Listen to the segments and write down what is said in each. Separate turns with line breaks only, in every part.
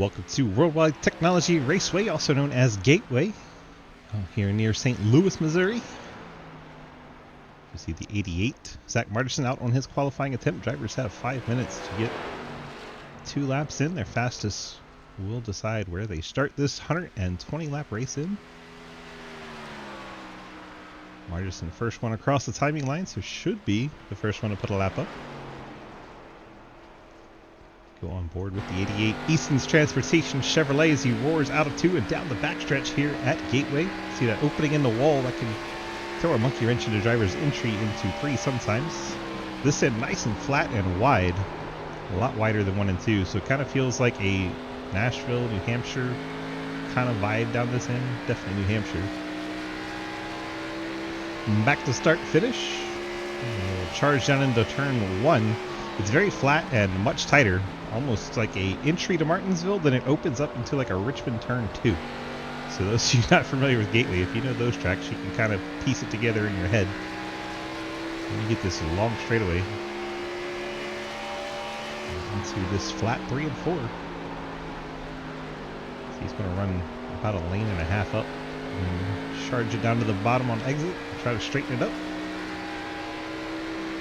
welcome to Worldwide Technology Raceway, also known as Gateway, here near St. Louis, Missouri. You see the 88, Zach Martinson out on his qualifying attempt. Drivers have 5 minutes to get 2 laps in. Their fastest will decide where they start this 120 lap race in. Martinson first one across the timing line, so should be the first one to put a lap up. Go on board with the 88 Easton's Transportation Chevrolet as he roars out of 2 and down the backstretch here at Gateway. See that opening in the wall that can throw a monkey wrench into driver's entry into 3 sometimes. This end nice and flat and wide, a lot wider than 1 and 2, so it kind of feels like a Nashville, New Hampshire kind of vibe down this end. Definitely New Hampshire. Back to start finish. Charge down into turn 1. It's very flat and much tighter, almost like a entry to Martinsville, then it opens up into like a Richmond turn 2. So those of you not familiar with Gateway, if you know those tracks, you can kind of piece it together in your head. And you get this long straightaway into this flat 3 and 4. So he's going to run about a lane and a half up and charge it down to the bottom on exit, try to straighten it up.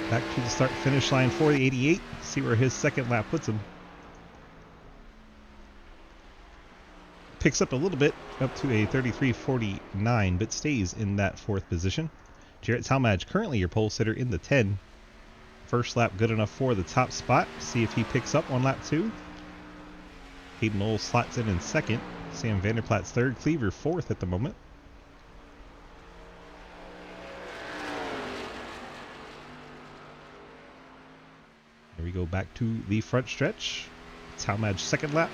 Back to the start finish line for the 88. See where his second lap puts him. Picks up a little bit, up to a 33.49, but stays in that 4th position. Jarrett Talmadge, currently your pole sitter in the 10. First lap good enough for the top spot. See if he picks up on lap 2. Hayden Knowles slots in 2nd. Sam Vanderplaat's 3rd. Cleaver 4th at the moment. Here we go back to the front stretch. Talmadge 2nd lap.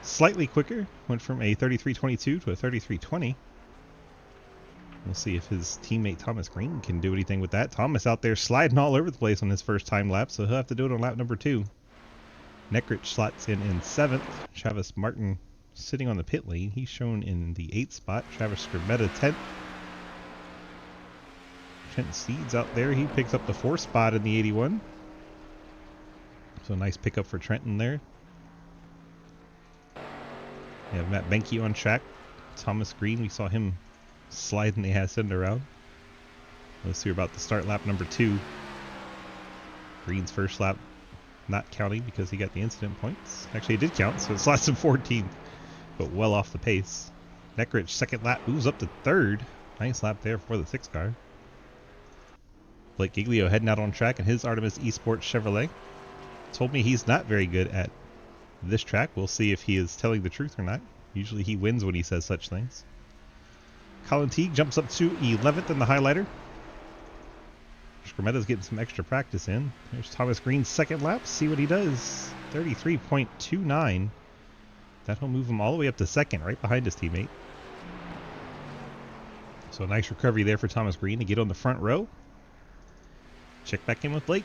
Slightly quicker. Went from a 33.22 to a 33.20. We'll see if his teammate Thomas Green can do anything with that. Thomas out there sliding all over the place on his first time lap, so he'll have to do it on lap number 2. Neckrich slots in 7th. Travis Martin sitting on the pit lane. He's shown in the 8th spot. Travis Skrmeta 10th. Trent Seeds out there. He picks up the 4th spot in the 81. So a nice pickup for Trenton there. We have Matt Benke on track. Thomas Green, we saw him sliding the ass end around. Let's see, we're about to start lap number 2. Green's first lap not counting because he got the incident points. Actually, it did count, so it slots him 14th, but well off the pace. Neckrich, 2nd lap, moves up to 3rd. Nice lap there for the 6 car. Blake Giglio heading out on track in his Artemis Esports Chevrolet. Told me he's not very good at this track. We'll see if he is telling the truth or not. Usually he wins when he says such things. Colin Teague jumps up to 11th in the highlighter. Skrmeta's getting some extra practice in. There's Thomas Green's 2nd lap. See what he does. 33.29. That'll move him all the way up to 2nd, right behind his teammate. So a nice recovery there for Thomas Green to get on the front row. Check back in with Blake.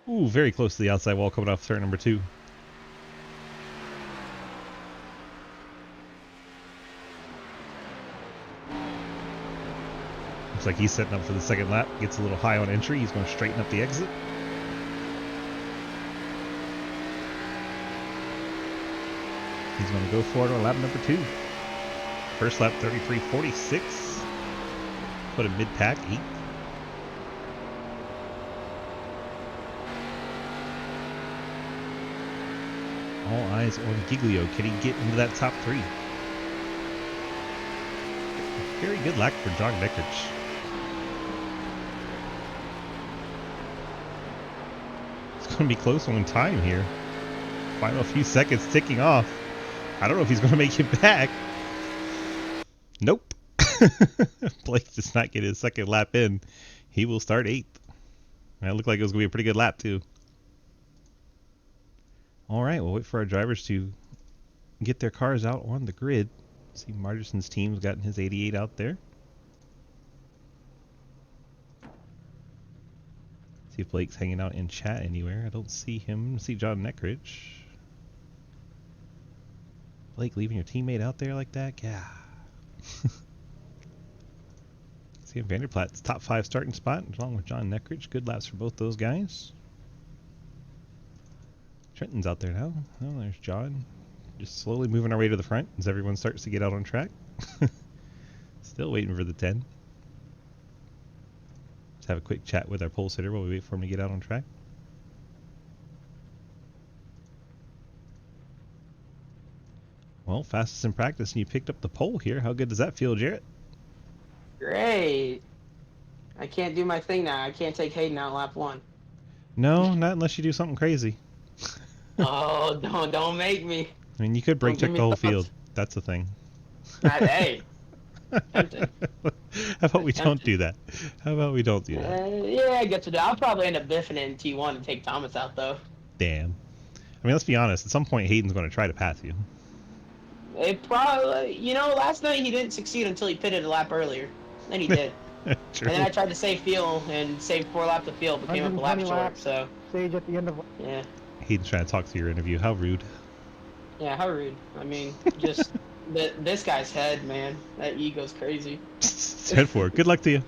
Ooh, very close to the outside wall coming off turn number 2. Looks like he's setting up for the 2nd lap. Gets a little high on entry. He's going to straighten up the exit. He's going to go forward on lap number 2. First lap 33.46. Put him mid-pack, 8th. All eyes on Giglio. Can he get into that top 3? Very good lap for John Neckrich. It's going to be close on time here. Final few seconds ticking off. I don't know if he's going to make it back. Nope. Blake does not get his 2nd lap in. He will start 8th. That looked like it was going to be a pretty good lap too. All right, we'll wait for our drivers to get their cars out on the grid. See, Martinson's team's gotten his 88 out there. See if Blake's hanging out in chat anywhere. I don't see him. See John Neckrich. Blake leaving your teammate out there like that? Yeah. Sam Vanderplat's top 5 starting spot, along with John Neckridge. Good laps for both those guys. Trenton's out there now. Oh, there's John. Just slowly moving our way to the front as everyone starts to get out on track. Still waiting for the 10. Let's have a quick chat with our pole sitter while we wait for him to get out on track. Well, fastest in practice, and you picked up the pole here. How good does that feel, Jarrett?
Great. I can't do my thing now. I can't take Hayden out lap 1.
No, not unless you do something crazy.
Oh, don't make me.
I mean, you could brake check the whole field. That's the thing.
Hey. Tempting.
How about we don't do that? How about we don't do that?
Yeah, I get to do. I'll probably end up biffing it in T1 and take Thomas out, though.
Damn. I mean, let's be honest. At some point, Hayden's going to try to pass you.
It probably, last night he didn't succeed until he pitted a lap earlier. Then he did.
True.
And then I tried to save fuel and save 4 laps of fuel, but came up a lap short. So
stage at the end of.
Yeah.
Hayden's trying to talk to your interview. How rude.
Yeah, how rude. I mean, just this guy's head, man. That ego's crazy.
Stand for it. Good luck to you.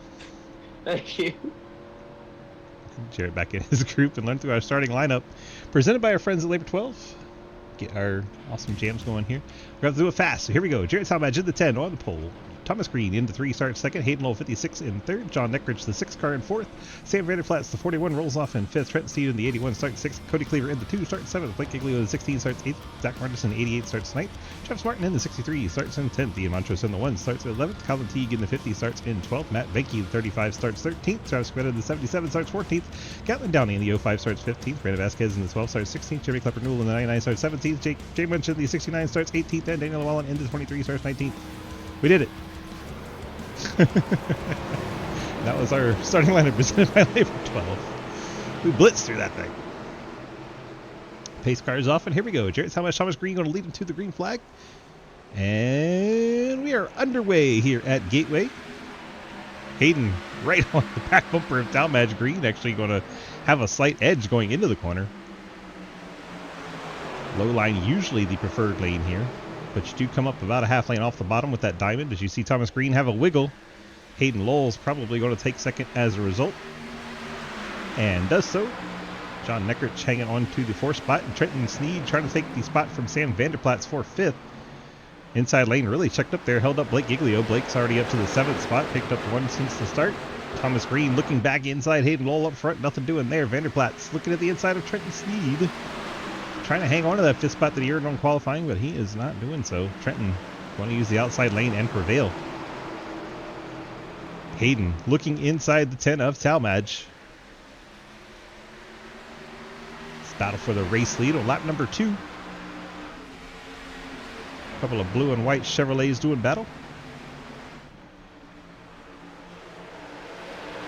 Thank you.
Jarrett back in his group and learn through our starting lineup. Presented by our friends at Labor 12. Get our awesome jams going here. We're going to do it fast. So here we go. Jarrett Talmadge in the 10 on the pole. Thomas Green into 3 starts second. Hayden Lowell 56 in third. John Neckridge the 6 car in fourth. Sam Vanderplat's the 41 rolls off in fifth. Trenton Steed in the 81 starts sixth. Cody Cleaver in the 2 starts seventh. Blake Giglio in the 16 starts eighth. Zach Martinson 88 starts ninth. Travis Martin in the 63 starts in 10th. Ian Montrose in the 1 starts 11th. Calvin Teague in the 50 starts in 12th. Matt Venke in the 35 starts 13th. Travis Quetta in the 77 starts 14th. Gatlin Downey in the 05 starts 15th. Brandon Vasquez in the 12 starts 16th. Jeremy Klepper Newell in the 99 starts 17th. Jay Munch in the 69 starts 18th. And Daniel Llewellyn in the 23 starts 19th. We did it. That was our starting lineup presented by Labor 12. We blitzed through that thing. Pace car is off, and here we go. Jarrett Talmadge, Thomas Green going to lead him to the green flag. And we are underway here at Gateway. Hayden right on the back bumper of Talmadge. Green actually going to have a slight edge going into the corner. Low line usually the preferred lane here. But you do come up about a half lane off the bottom with that diamond as you see Thomas Green have a wiggle. Hayden Lowell's probably going to take second as a result. And does so. John Neckridge hanging on to the 4th spot. And Trenton Sneed trying to take the spot from Sam Vanderplat's for 5th. Inside lane really checked up there. Held up Blake Giglio. Blake's already up to the 7th spot. Picked up 1 since the start. Thomas Green looking back inside. Hayden Lowell up front. Nothing doing there. Vanderplat's looking at the inside of Trenton Sneed. Trying to hang on to that 5th spot that he earned on qualifying, but he is not doing so. Trenton going to use the outside lane and prevail. Hayden looking inside the 10 of Talmadge. It's battle for the race lead on lap number 2. A couple of blue and white Chevrolets doing battle.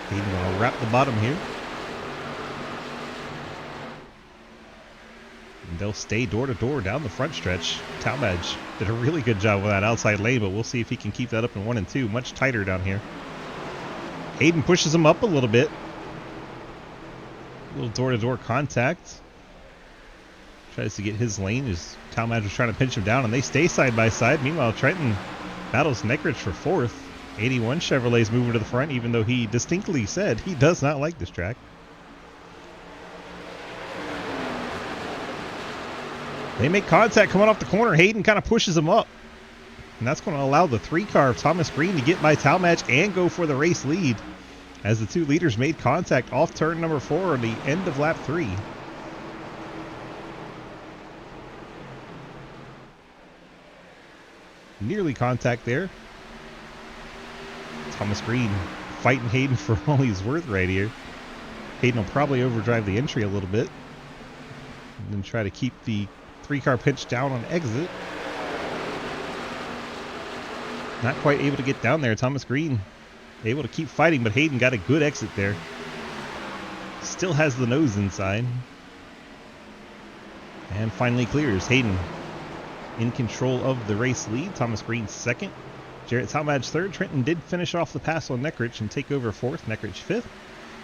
Hayden going to wrap the bottom here. And they'll stay door to door down the front stretch. Talmadge did a really good job with that outside lane, but we'll see if he can keep that up in 1 and 2. Much tighter down here. Hayden pushes him up a little bit. A little door to door contact. Tries to get his lane as Talmadge was trying to pinch him down, and they stay side by side. Meanwhile, Trenton battles Neckridge for 4th. 81 Chevrolet's moving to the front, even though he distinctly said he does not like this track. They make contact coming off the corner. Hayden kind of pushes him up. And that's going to allow the 3 car of Thomas Green to get by Talmadge and go for the race lead. As the 2 leaders made contact off turn number 4 on the end of lap 3. Nearly contact there. Thomas Green fighting Hayden for all he's worth right here. Hayden will probably overdrive the entry a little bit. And then try to keep the 3 car pinch down on exit. Not quite able to get down there. Thomas Green able to keep fighting, but Hayden got a good exit there. Still has the nose inside. And finally clears. Hayden in control of the race lead. Thomas Green 2nd. Jarrett Talmadge 3rd. Trenton did finish off the pass on Neckridge and take over 4th. Neckridge 5th.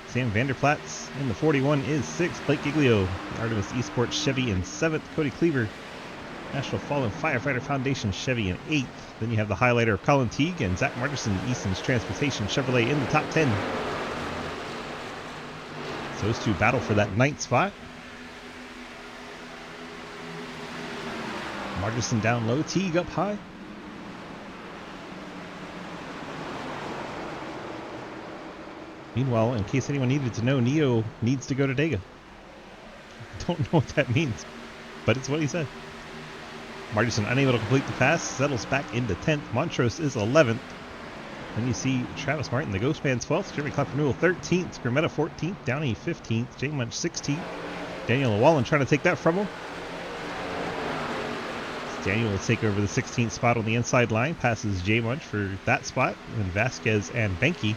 Sam Vanderplat's in the 41 is 6th. Blake Giglio, the Artemis Esports Chevy in 7th. Cody Cleaver National Fallen Firefighter Foundation Chevy in 8th. Then you have the highlighter of Colin Teague and Zach Martinson, Easton's Transportation Chevrolet in the top 10. So those two battle for that 9th spot. Martinson down low, Teague up high. Meanwhile, in case anyone needed to know, Neo needs to go to Dega. Don't know what that means, but it's what he said. Martinson unable to complete the pass, settles back into 10th. Montrose is 11th. Then you see Travis Martin, the Ghost Man, 12th. Jeremy Clapper-Newell, 13th. Scrimmetta, 14th. Downey, 15th. J Munch, 16th. Daniel Llewellyn trying to take that from him. Daniel will take over the 16th spot on the inside line. Passes J Munch for that spot. And Vasquez and Benke,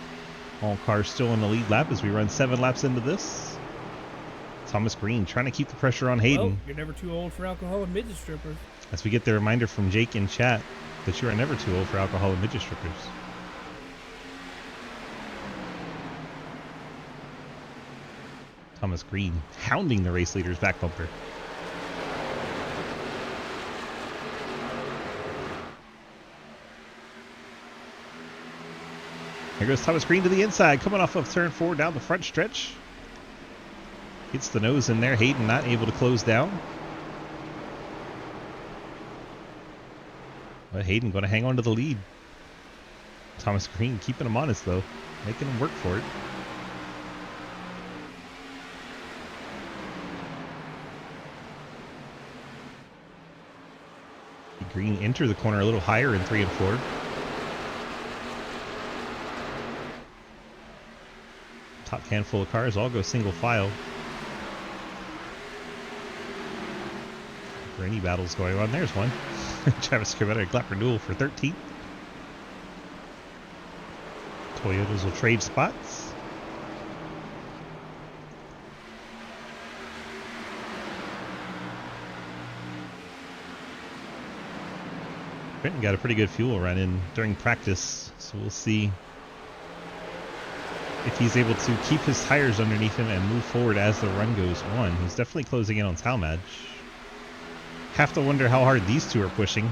all cars still in the lead lap as we run 7 laps into this. Thomas Green trying to keep the pressure on Hayden.
Well, you're never too old for alcohol and midget strippers.
As we get the reminder from Jake in chat that you are never too old for alcohol and midget strippers. Thomas Green hounding the race leader's back bumper. Here goes Thomas Green to the inside, coming off of turn 4 down the front stretch. Hits the nose in there. Hayden not able to close down. But Hayden going to hang on to the lead. Thomas Green keeping him honest though, making him work for it. Green enter the corner a little higher in 3 and 4. Top handful of cars all go single file. For any battles going on, there's one. Travis Scrimmetta and Clapper-Newell for 13th. Toyotas will trade spots. Brenton got a pretty good fuel run in during practice, so we'll see if he's able to keep his tires underneath him and move forward as the run goes on. He's definitely closing in on Talmadge. Have to wonder how hard these two are pushing.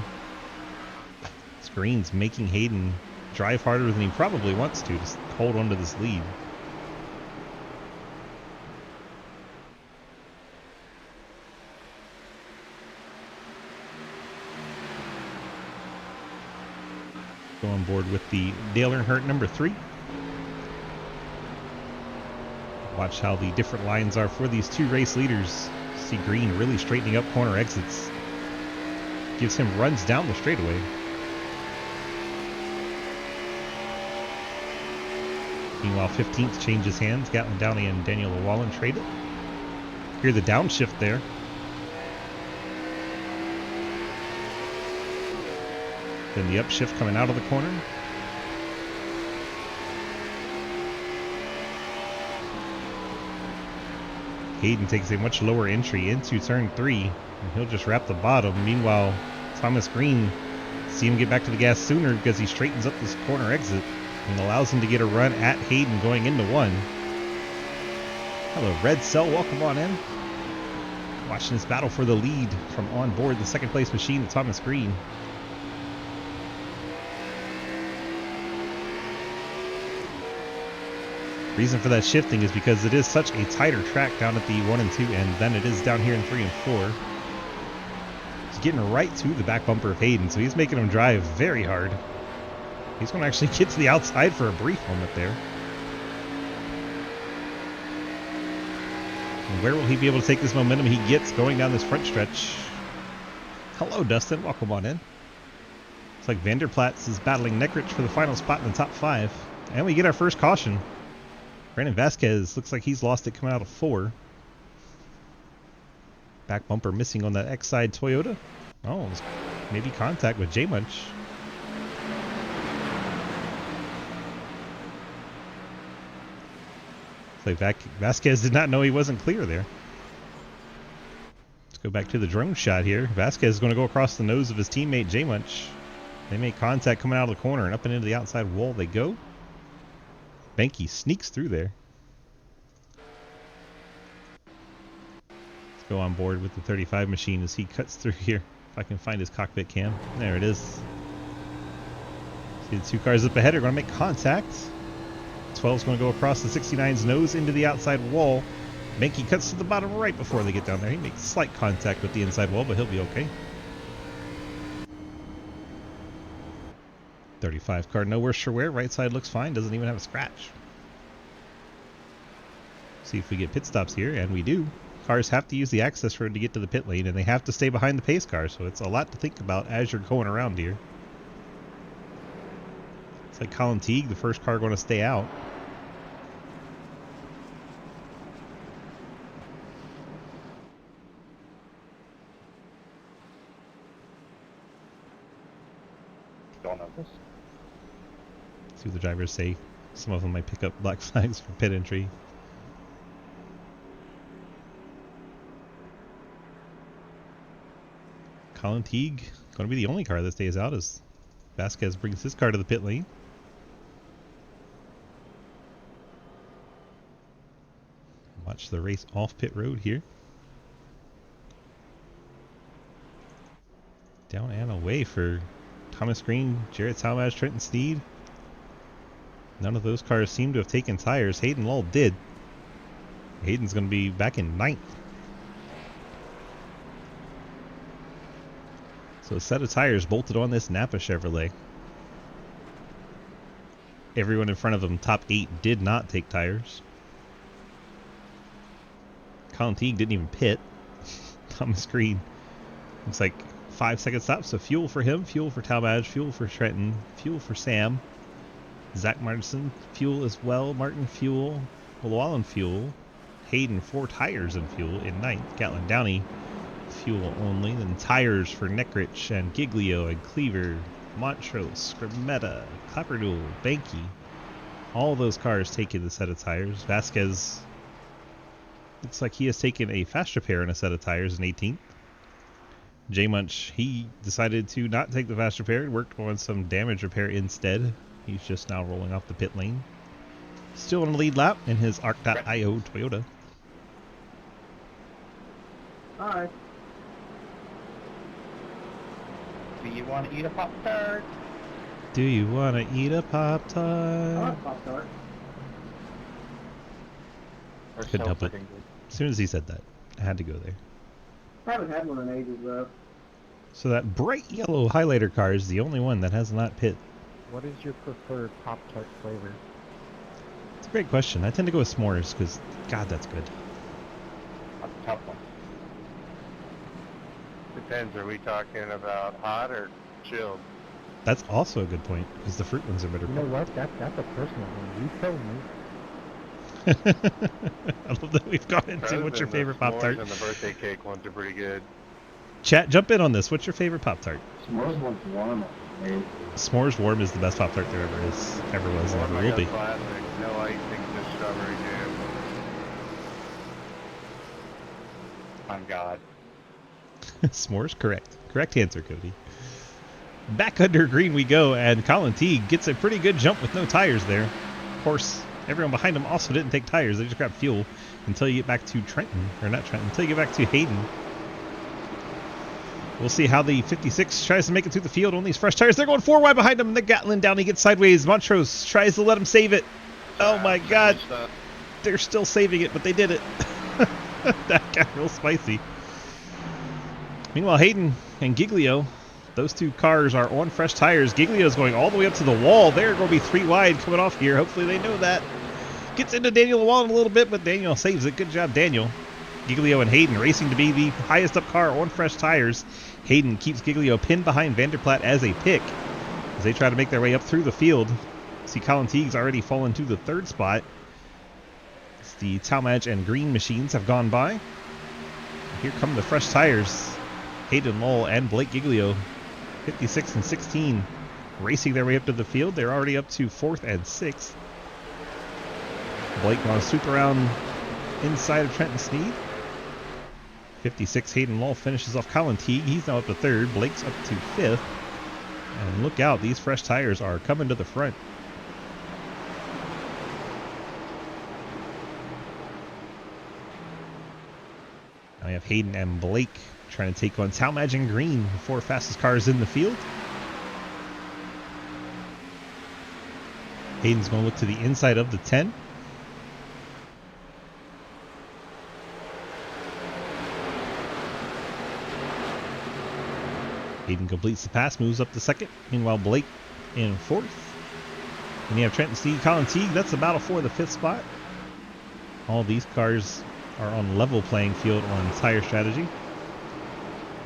Green's making Hayden drive harder than he probably wants to hold on to this lead. Go on board with the Dale Earnhardt number 3. Watch how the different lines are for these two race leaders. See Green really straightening up corner exits. Gives him runs down the straightaway. Meanwhile, 15th changes hands. Gatlin Downey and Daniel Llewellyn trade it. Hear the downshift there. Then the upshift coming out of the corner. Hayden takes a much lower entry into turn 3, and he'll just wrap the bottom. Meanwhile, Thomas Green, see him get back to the gas sooner because he straightens up this corner exit and allows him to get a run at Hayden going into 1. Hello, Red Cell, welcome on in. Watching this battle for the lead from on board the second place machine of Thomas Green. Reason for that shifting is because it is such a tighter track down at the 1 and 2 end than it is down here in 3 and 4. He's getting right to the back bumper of Hayden, so he's making him drive very hard. He's going to actually get to the outside for a brief moment there. And where will he be able to take this momentum he gets going down this front stretch? Hello, Dustin. Welcome on in. It's like Vanderplatz is battling Neckrich for the final spot in the top 5. And we get our first caution. Brandon Vasquez looks like he's lost it coming out of 4. Back bumper missing on that X-side Toyota. Oh, maybe contact with J Munch. Looks like Vasquez did not know he wasn't clear there. Let's go back to the drone shot here. Vasquez is going to go across the nose of his teammate J Munch. They make contact coming out of the corner, and up and into the outside wall they go. Benke sneaks through there. Let's go on board with the 35 machine as he cuts through here. If I can find his cockpit cam. There it is. See the two cars up ahead are going to make contact. 12's going to go across the 69's nose into the outside wall. Benke cuts to the bottom right before they get down there. He makes slight contact with the inside wall, but he'll be okay. 35 car, no worse for wear. Right side looks fine. Doesn't even have a scratch. See if we get pit stops here, and we do. Cars have to use the access road to get to the pit lane, and they have to stay behind the pace car, so it's a lot to think about as you're going around here. It's like Colin Teague, the first car going to stay out.
Don't know this.
See what the drivers say. Some of them might pick up black flags for pit entry. Colin Teague going to be the only car that stays out as Vasquez brings his car to the pit lane. Watch the race off pit road here. Down and away for Thomas Green, Jarrett Talmadge, Trenton Sneed. None of those cars seem to have taken tires. Hayden Lull did. Hayden's going to be back in 9th. So a set of tires bolted on this Napa Chevrolet. Everyone in front of them, top 8, did not take tires. Colin Teague didn't even pit. Thomas Green. Looks like 5-second stop, so fuel for him, fuel for Talmadge, fuel for Trenton, fuel for Sam. Zach Martinson, fuel as well. Martin, fuel. Llewellyn, fuel. Hayden, 4 tires and fuel in 9th. Gatlin Downey, fuel only. Then tires for Neckrich and Giglio and Cleaver, Montrose, Scrimetta, Clapperdool, Benke. All those cars taking the set of tires. Vasquez looks like he has taken a fast repair in a set of tires in 18th. J Munch, he decided to not take the fast repair and worked on some damage repair instead. He's just now rolling off the pit lane. Still in the lead lap in his ARC.io Toyota.
Hi. Do you want to eat a Pop-Tart?
Do you want to eat a Pop-Tart?
I like Pop-Tart.
Couldn't help it. As soon as he said that, I had to go there.
Haven't had one in ages, though.
So that bright yellow highlighter car is the only one that has not pit.
What is your preferred Pop-Tart flavor?
It's a great question. I tend to go with s'mores because, God, that's good.
That's a tough one.
Depends, are we talking about hot or chilled?
That's also a good point because the fruit ones are better.
You know what? That's a personal one. You told me.
I love that we've gone into what's your favorite Pop-Tart.
And the birthday cake ones are pretty good.
Chat, jump in on this. What's your favorite Pop-Tart?
S'mores one's warm.
S'mores warm is the best Pop-Tart there ever was, and ever will be.
Classic, no icing, just strawberry jam.
On God.
S'mores, correct. Correct answer, Cody. Back under green we go, and Colin Teague gets a pretty good jump with no tires there. Of course, everyone behind him also didn't take tires. They just grabbed fuel until you get back to Trenton, or not Trenton, until you get back to Hayden. We'll see how the 56 tries to make it through the field on these fresh tires. They're going 4 wide behind him, and the Gatlin down, he gets sideways. Montrose tries to let him save it. Oh my God. They're still saving it, but they did it. That got real spicy. Meanwhile, Hayden and Giglio, those two cars are on fresh tires. Giglio's going all the way up to the wall. They're going to be 3 wide coming off here. Hopefully they know that. Gets into Daniel Llewellyn a little bit, but Daniel saves it. Good job, Daniel. Giglio and Hayden racing to be the highest up car on fresh tires. Hayden keeps Giglio pinned behind Vanderplaat as a pick as they try to make their way up through the field. See Colin Teague's already fallen to the 3rd spot. As the Talmadge and Green machines have gone by. Here come the fresh tires. Hayden Lull and Blake Giglio, 56 and 16, racing their way up to the field. They're already up to 4th and 6th. Blake going to swoop around inside of Trenton Sneed. 56 Hayden Lull finishes off Colin Teague. He's now up to 3rd. Blake's up to 5th. And look out, these fresh tires are coming to the front. Now we We have Hayden and Blake trying to take on Talmadge and Green, the 4 fastest cars in the field. Hayden's going to look to the inside of the 10. Hayden completes the pass, moves up to second. Meanwhile, Blake in 4th. And you have Trenton Steed, Colin Teague. That's the battle for the 5th spot. All these cars are on level playing field on tire strategy.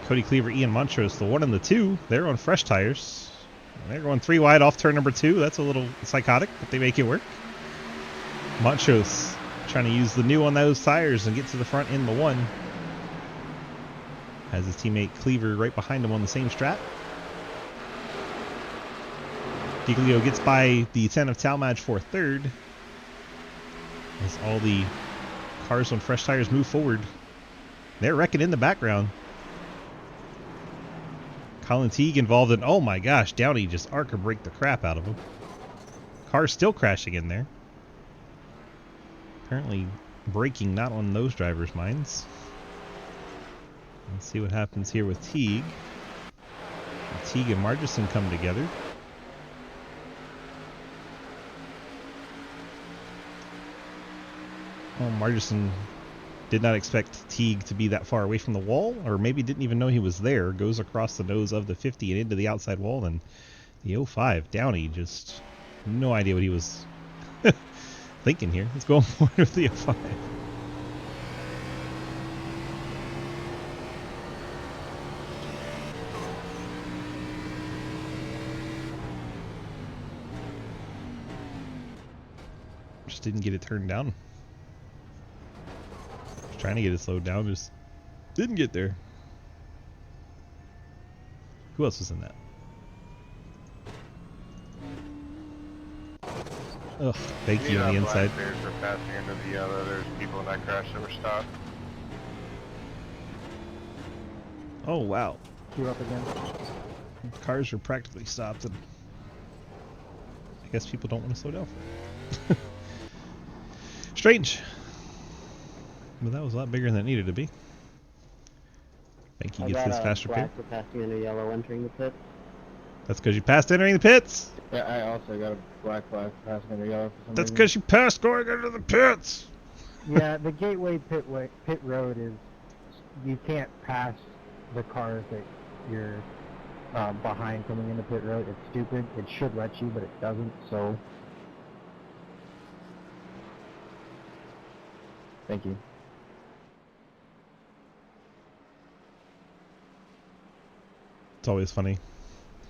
Cody Cleaver, Ian Montrose, the 1 and the 2, they're on fresh tires. And they're going 3 wide off turn number 2. That's a little psychotic, but they make it work. Montrose trying to use the new on those tires and get to the front in the 1. Has his teammate Cleaver right behind him on the same strat. Giglio gets by the 10 of Talmadge for 3rd. As all the cars on fresh tires move forward. They're wrecking in the background. Colin Teague involved in, oh my gosh, Downey just arc or break the crap out of him. Car's still crashing in there. Apparently braking not on those drivers' minds. Let's see what happens here with Teague. Teague and Margison come together. Oh, Margison did not expect Teague to be that far away from the wall, or maybe didn't even know he was there. Goes across the nose of the 50 and into the outside wall, and the 05, Downey, just no idea what he was thinking here. Let's go forward with the 05. Just didn't get it turned down. Was trying to get it slowed down, just didn't get there. Who else was in that? Ugh, thank you on the inside.
There's for passing into the yellow. There's people in that crash that were stopped.
Oh wow.
Queue up again.
Cars are practically stopped, and I guess people don't want to slow down for it. Strange. But that was a lot bigger than it needed to be. Benke gets his fast repair.
For passing into yellow entering the pit.
That's because you passed entering the pits.
Yeah, I also got a black flag for passing into yellow for some
That's
reason.
because you passed going into the pits.
Yeah, the gateway pit road is, you can't pass the cars that you're behind coming into pit road. It's stupid. It should let you, but it doesn't. So, thank you.
It's always funny.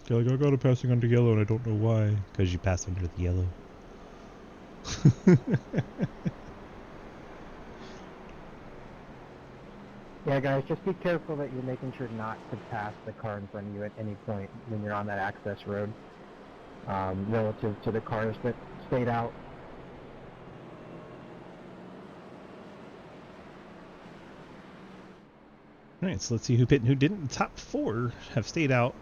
You're like, I got a passing under yellow and I don't know why. Because you passed under the yellow.
Yeah, guys, just be careful that you're making sure not to pass the car in front of you at any point when you're on that access road, relative to the cars that stayed out.
Alright, so let's see who pit and who didn't. The top 4 have stayed out.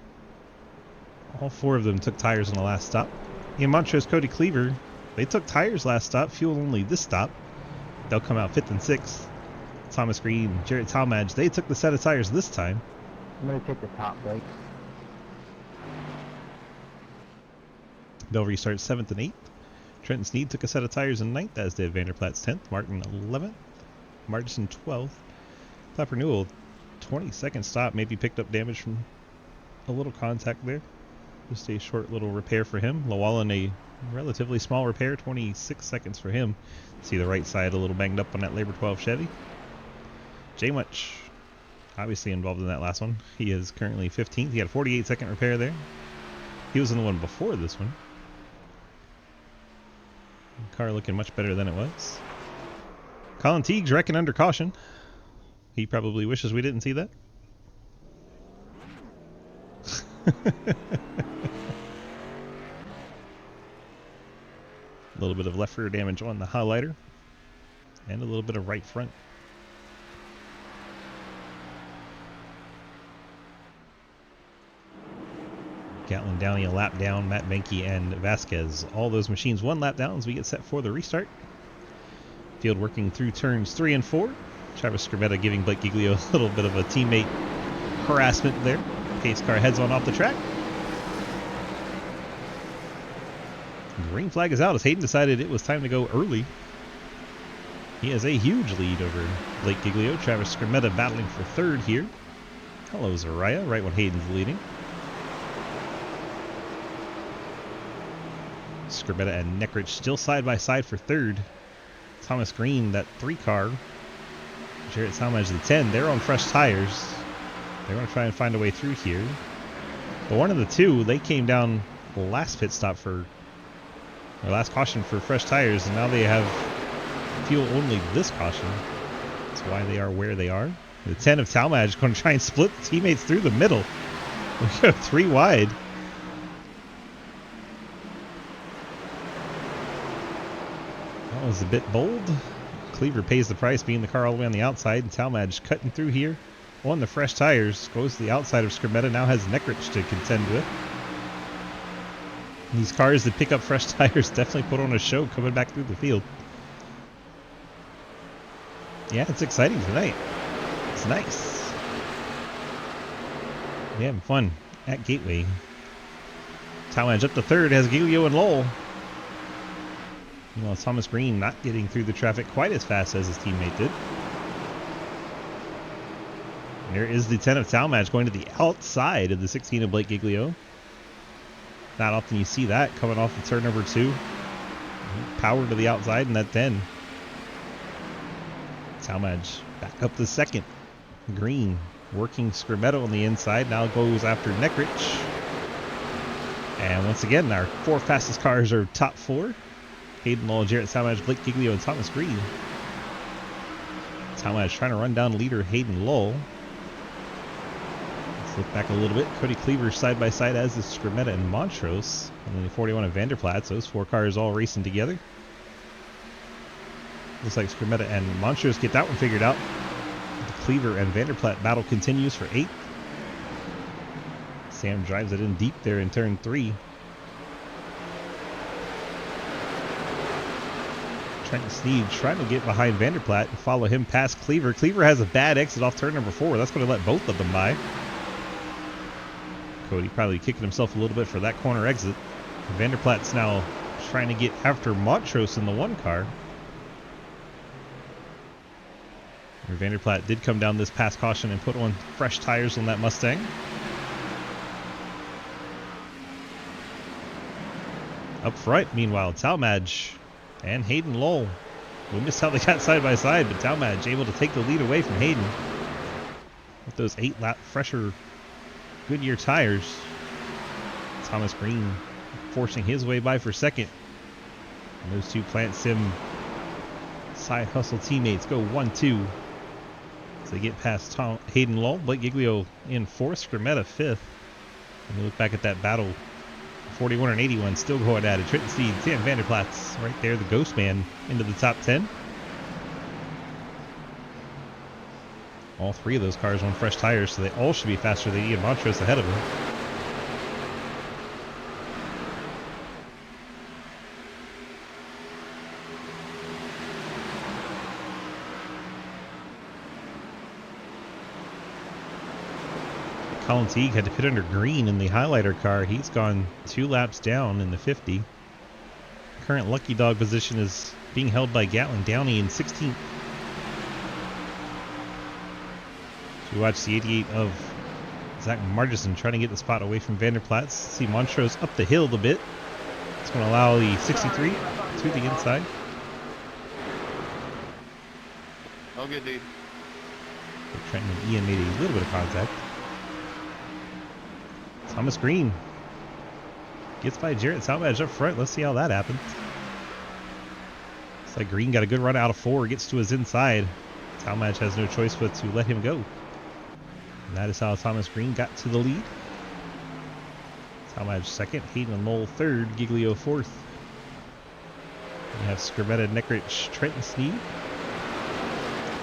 All 4 of them took tires on the last stop. Ian Montrose, Cody Cleaver, they took tires last stop, fuel only this stop. They'll come out 5th and 6th. Thomas Green, Jarrett Talmadge, they took the set of tires this time.
I'm going to take the top brake.
They'll restart 7th and 8th. Trenton Sneed took a set of tires in 9th, as did Vanderplat's 10th. Martin 11th. Margison 12th. Clapper Newell, 22nd stop, maybe picked up damage from a little contact there. Just a short little repair for him. Llewellyn, a relatively small repair, 26 seconds for him. See the right side a little banged up on that Labor 12 Chevy. Jay Much, obviously involved in that last one. He is currently 15th. He had a 48-second repair there. He was in the one before this one. Car looking much better than it was. Colin Teague's wrecking under caution. He probably wishes we didn't see that. A little bit of left rear damage on the highlighter. And a little bit of right front. Gatlin, Downey a lap down. Matt Benke and Vasquez. All those machines 1 lap down as we get set for the restart. Field working through turns 3 and 4. Travis Scrimmetta giving Blake Giglio a little bit of a teammate harassment there. Pace car heads on off the track. The green flag is out as Hayden decided it was time to go early. He has a huge lead over Blake Giglio. Travis Scrimmetta battling for third here. Hello, Zariah, right when Hayden's leading. Scrimmetta and Neckrich still side by side for third. Thomas Green, that 3 car. Jarrett Talmadge, the 10. They're on fresh tires. They're going to try and find a way through here. But one of the two, they came down the last pit stop for, or last caution for fresh tires, and now they have fuel only this caution. That's why they are where they are. The 10 of Talmadge going to try and split the teammates through the middle. We go 3 wide. That was a bit bold. Cleaver pays the price, being the car all the way on the outside, and Talmadge cutting through here on the fresh tires. Goes to the outside of Scrimmetta, now has Neckrich to contend with. And these cars that pick up fresh tires definitely put on a show coming back through the field. Yeah, it's exciting tonight. It's nice. We're having fun at Gateway. Talmadge up to third, has Giglio and Lowell. Meanwhile, Thomas Green not getting through the traffic quite as fast as his teammate did. And there is the 10 of Talmadge going to the outside of the 16 of Blake Giglio. Not often you see that coming off of turn number 2. Power to the outside in that 10. Talmadge back up to second. Green working Scrimmetta on the inside. Now goes after Neckrich. And once again, our 4 fastest cars are top 4. Hayden Lowell, Jarrett Talmadge, Blake Giglio, and Thomas Green. Talmadge trying to run down leader Hayden Lowell. Let's look back a little bit. Cody Cleaver side by side, as is Scrimmetta and Montrose. And then the 41 of Vanderplatz. Those 4 cars all racing together. Looks like Scrimmetta and Montrose get that one figured out. The Cleaver and Vanderplat battle continues for 8th. Sam drives it in deep there in turn 3. Trenton Sneed trying to get behind Vanderplat and follow him past Cleaver. Cleaver has a bad exit off turn number 4. That's going to let both of them by. Cody probably kicking himself a little bit for that corner exit. Vanderplat's now trying to get after Montrose in the 1 car. Vanderplat did come down this past caution and put on fresh tires on that Mustang. Up front, meanwhile, Talmadge and Hayden Lowell. We missed how they got side by side, but Talmadge able to take the lead away from Hayden with those 8-lap fresher Goodyear tires. Thomas Green forcing his way by for second. And those 2 Plant Sim side hustle teammates go 1-2. So they get past Hayden Lowell, Blake Giglio in 4th, Scrimmetta 5th. And you look back at that battle, 41 and 81 still going at it. Trenton Sneed, Sam Vanderplatz right there, the ghost man into the top 10. All 3 of those cars on fresh tires, so they all should be faster than Ian Montrose ahead of him. Colin Teague had to pit under Green in the highlighter car. He's gone 2 laps down in the 50. Current lucky dog position is being held by Gatlin Downey in 16th. So we watch the 88 of Zach Margison trying to get the spot away from Vanderplatz. See Montrose up the hill a bit. It's going to allow the 63 to the inside.
Oh, good, dude.
Trenton and Ian made a little bit of contact. Thomas Green gets by Jarrett Talmadge up front. Let's see how that happens. Looks like Green got a good run out of 4. Gets to his inside. Talmadge has no choice but to let him go. And that is how Thomas Green got to the lead. Talmadge second, Hayden and Lowell third, Giglio 4th. We have Scrimmetta, Neckrich, Trenton Sneed.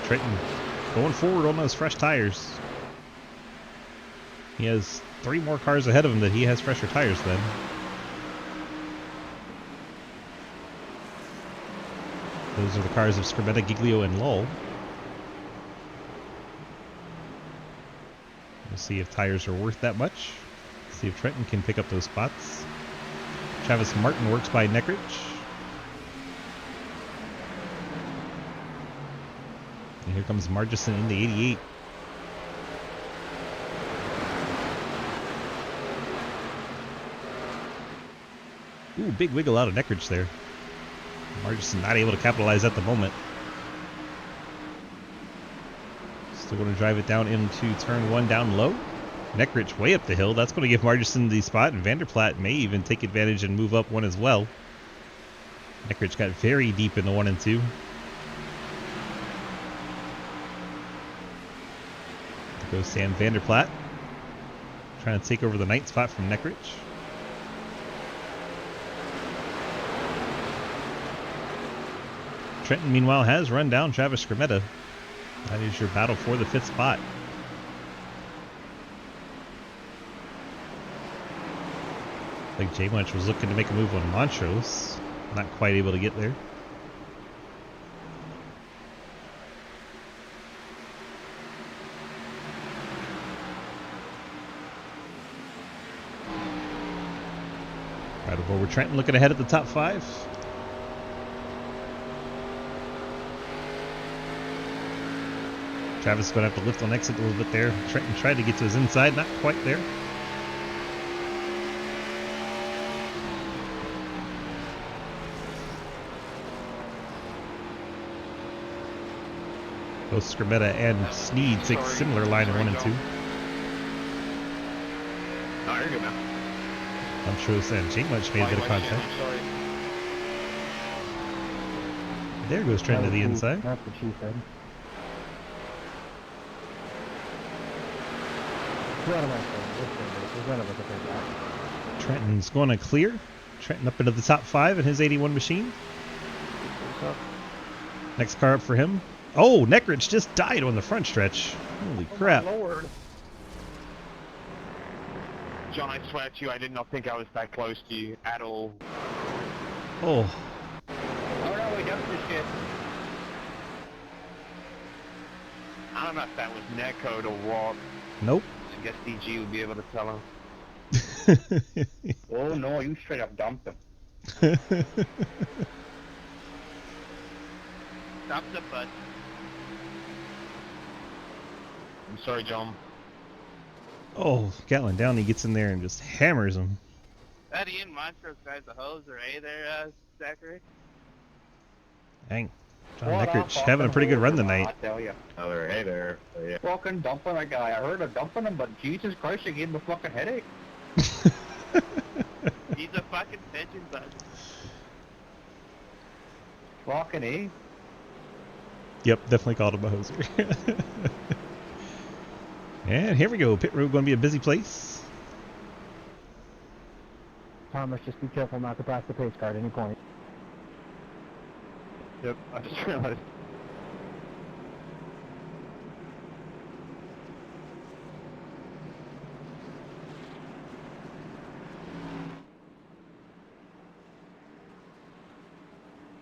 Trenton going forward on those fresh tires. He has 3 more cars ahead of him that he has fresher tires than. Those are the cars of Scrimmetta, Giglio, and Lowell. See if tires are worth that much. See if Trenton can pick up those spots. Travis Martin works by Neckridge. And here comes Margison in the 88. Ooh, big wiggle out of Neckridge there. Margison not able to capitalize at the moment. Still going to drive it down into turn 1 down low. Neckridge way up the hill. That's going to give Margison the spot, and Vanderplaat may even take advantage and move up one as well. Neckridge got very deep in the 1 and 2. There goes Sam Vanderplaat, trying to take over the 9th spot from Neckridge. Trenton, meanwhile, has run down Travis Skrmeta. That is your battle for the 5th spot. Like J Munch was looking to make a move on Montrose. Not quite able to get there. Right over Trenton looking ahead at the top 5. Travis is going to have to lift on exit a little bit there. Trenton tried to get to his inside, not quite there. Both Skrmeta and Sneed take similar line in 1 and 2.
No, you're good now.
Montrose and J Munch made a bit of contact.
Sorry.
There goes Trenton to the inside.
That's what she said.
Trenton's going to clear. Trenton up into the top 5 in his 81 machine. Next car up for him. Oh, Neckridge just died on the front stretch. Holy crap.
Lord. John, I swear to you, I did not think I was that close to you at all.
Oh,
Oh no, we dumped this shit.
I don't know if that was netcode or what.
nope.
I guess DG would be able to tell him.
Oh no, you straight up dumped him.
Stop the butt. I'm sorry, John.
Oh, Gatlin Downey gets in there and just hammers him.
That Ian Montrose guy's a hose or A there, Zachary?
Dang. John
What a
Neckridge having a pretty good run
fucking
tonight.
I tell you.
Oh, they're A there. So, yeah.
Fucking dumping a guy. I heard of dumping him, but Jesus Christ, you gave him a fucking headache.
He's a fucking pigeon bug.
Fucking E.
Yep, definitely called him a hoser. And here we go. Pit road going to be a busy place.
Thomas, just be careful not to pass the pace car at any point.
Yep, I just realized.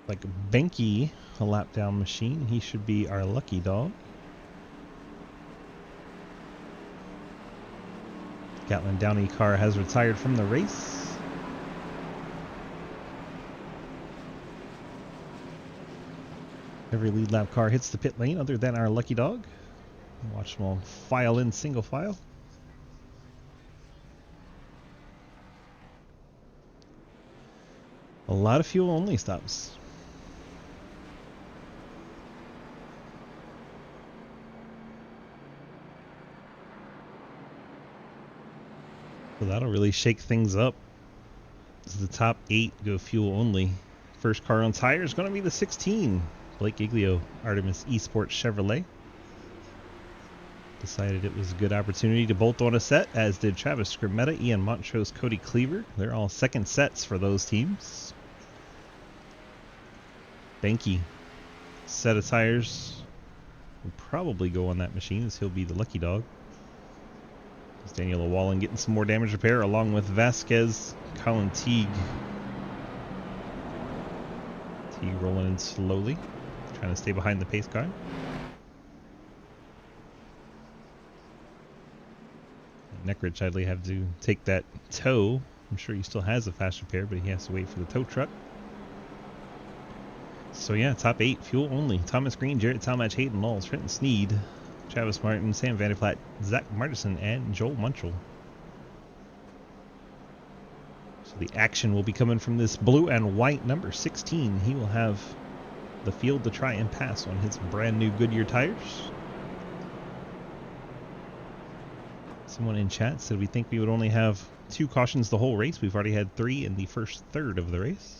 Like Benke, a lap down machine. He should be our lucky dog. Gatlin Downey car has retired from the race. Every lead lap car hits the pit lane other than our lucky dog. Watch them all file in single file. A lot of fuel only stops. So that'll really shake things up. As the top 8 go fuel only. First car on tire is going to be the 16. Blake Giglio, Artemis Esports Chevrolet. Decided it was a good opportunity to bolt on a set, as did Travis Skrmeta, Ian Montrose, Cody Cleaver. They're all second sets for those teams. Benke, set of tires will probably go on that machine, as he'll be the lucky dog. There's Daniel Wallen getting some more damage repair, along with Vasquez, Colin Teague. Teague rolling in slowly, trying to stay behind the pace car. Neckrich Idley have to take that tow. I'm sure he still has a fast repair, but he has to wait for the tow truck. So yeah, top 8, fuel only. Thomas Green, Jarrett Talmadge, Hayden Lawls, Trenton Sneed, Travis Martin, Sam Vanderplaat, Zach Martison, and Joel Munchel. So the action will be coming from this blue and white number 16. He will have the field to try and pass on his brand new Goodyear tires. Someone in chat said we think we would only have 2 cautions the whole race. We've already had 3 in the first third of the race.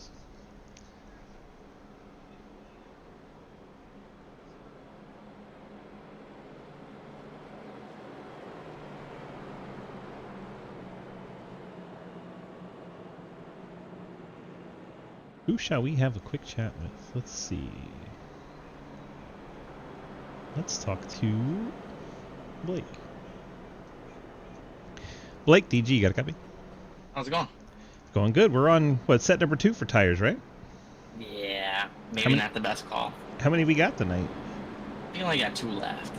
Who shall we have a quick chat with? Let's see. Let's talk to Blake. Blake, DG, got a copy?
How's it going?
Going good. We're on, what, set number 2 for tires, right?
Yeah, maybe not the best call.
How many we got tonight?
We only got 2 left.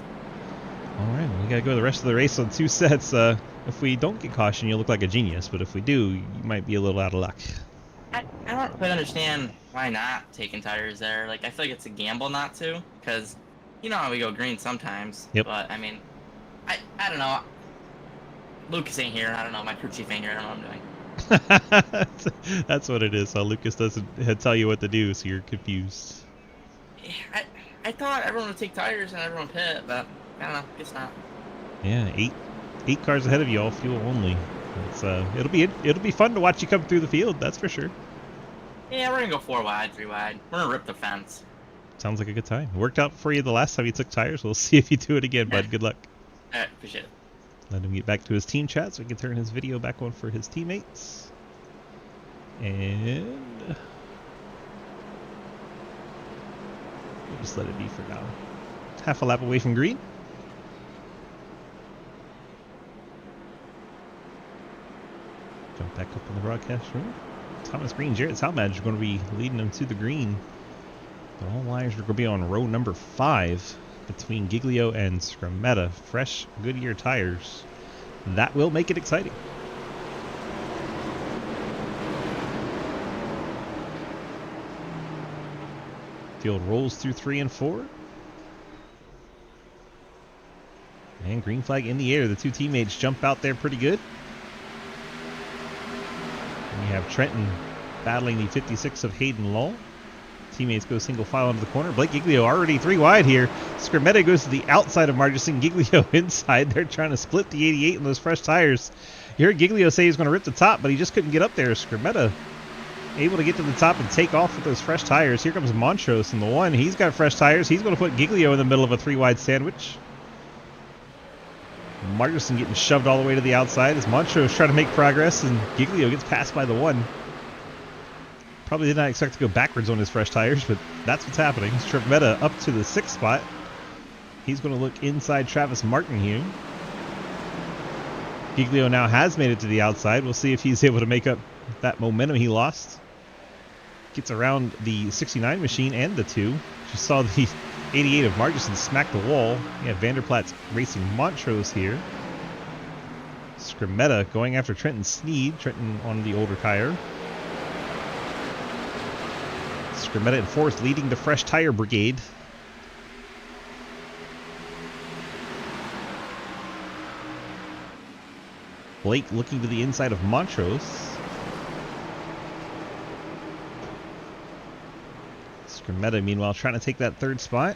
All right, well, we got to go the rest of the race on 2 sets. If we don't get caution, you'll look like a genius, but if we do, you might be a little out of luck.
I don't quite understand why not taking tires there. Like, I feel like it's a gamble not to, because you know how we go green sometimes.
Yep.
But, I mean, I don't know. Lucas ain't here. I don't know. My crew chief ain't here. I don't know what I'm doing.
That's what it is. Lucas doesn't tell you what to do, so you're confused.
Yeah, I thought everyone would take tires and everyone pit, but I don't know. Guess not.
Yeah, eight cars ahead of you, all fuel only. It's it'll be fun to watch you come through the field. That's for sure.
Yeah, we're gonna go 4 wide, 3 wide. We're gonna rip the fence.
Sounds like a good time. Worked out for you the last time you took tires. We'll see if you do it again, bud. Good luck.
All right, appreciate it.
Let him get back to his team chat so he can turn his video back on for his teammates. And we'll just let it be for now. Half a lap away from green. Jump back up in the broadcast room. Thomas Green, Jarrett Talmadge are going to be leading them to the green. But all eyes are going to be on row number 5 between Giglio and Scrametta. Fresh Goodyear tires. That will make it exciting. Field rolls through 3 and 4. And green flag in the air. The 2 teammates jump out there pretty good. And we have Trenton battling the 56 of Hayden Law. Teammates go single file into the corner. Blake Giglio already 3 wide here. Scrametta goes to the outside of Margison. Giglio inside. They're trying to split the 88 in those fresh tires. You heard Giglio say he's going to rip the top, but he just couldn't get up there. Scrametta able to get to the top and take off with those fresh tires. Here comes Montrose in the 1. He's got fresh tires. He's going to put Giglio in the middle of a 3 wide sandwich. Margison getting shoved all the way to the outside as Montrose trying to make progress, and Giglio gets passed by the 1. Probably did not expect to go backwards on his fresh tires, but that's what's happening. Scrametta up to the 6th spot. He's going to look inside Travis Martin here. Giglio now has made it to the outside. We'll see if he's able to make up that momentum he lost. Gets around the 69 machine and the 2. Just saw the 88 of Margison smack the wall. Yeah, Vanderplaat's racing Montrose here. Scrametta going after Trenton Sneed. Trenton on the older tire. Scrametta in 4th, leading the Fresh Tire Brigade. Blake looking to the inside of Montrose. Scrametta, meanwhile, trying to take that 3rd spot.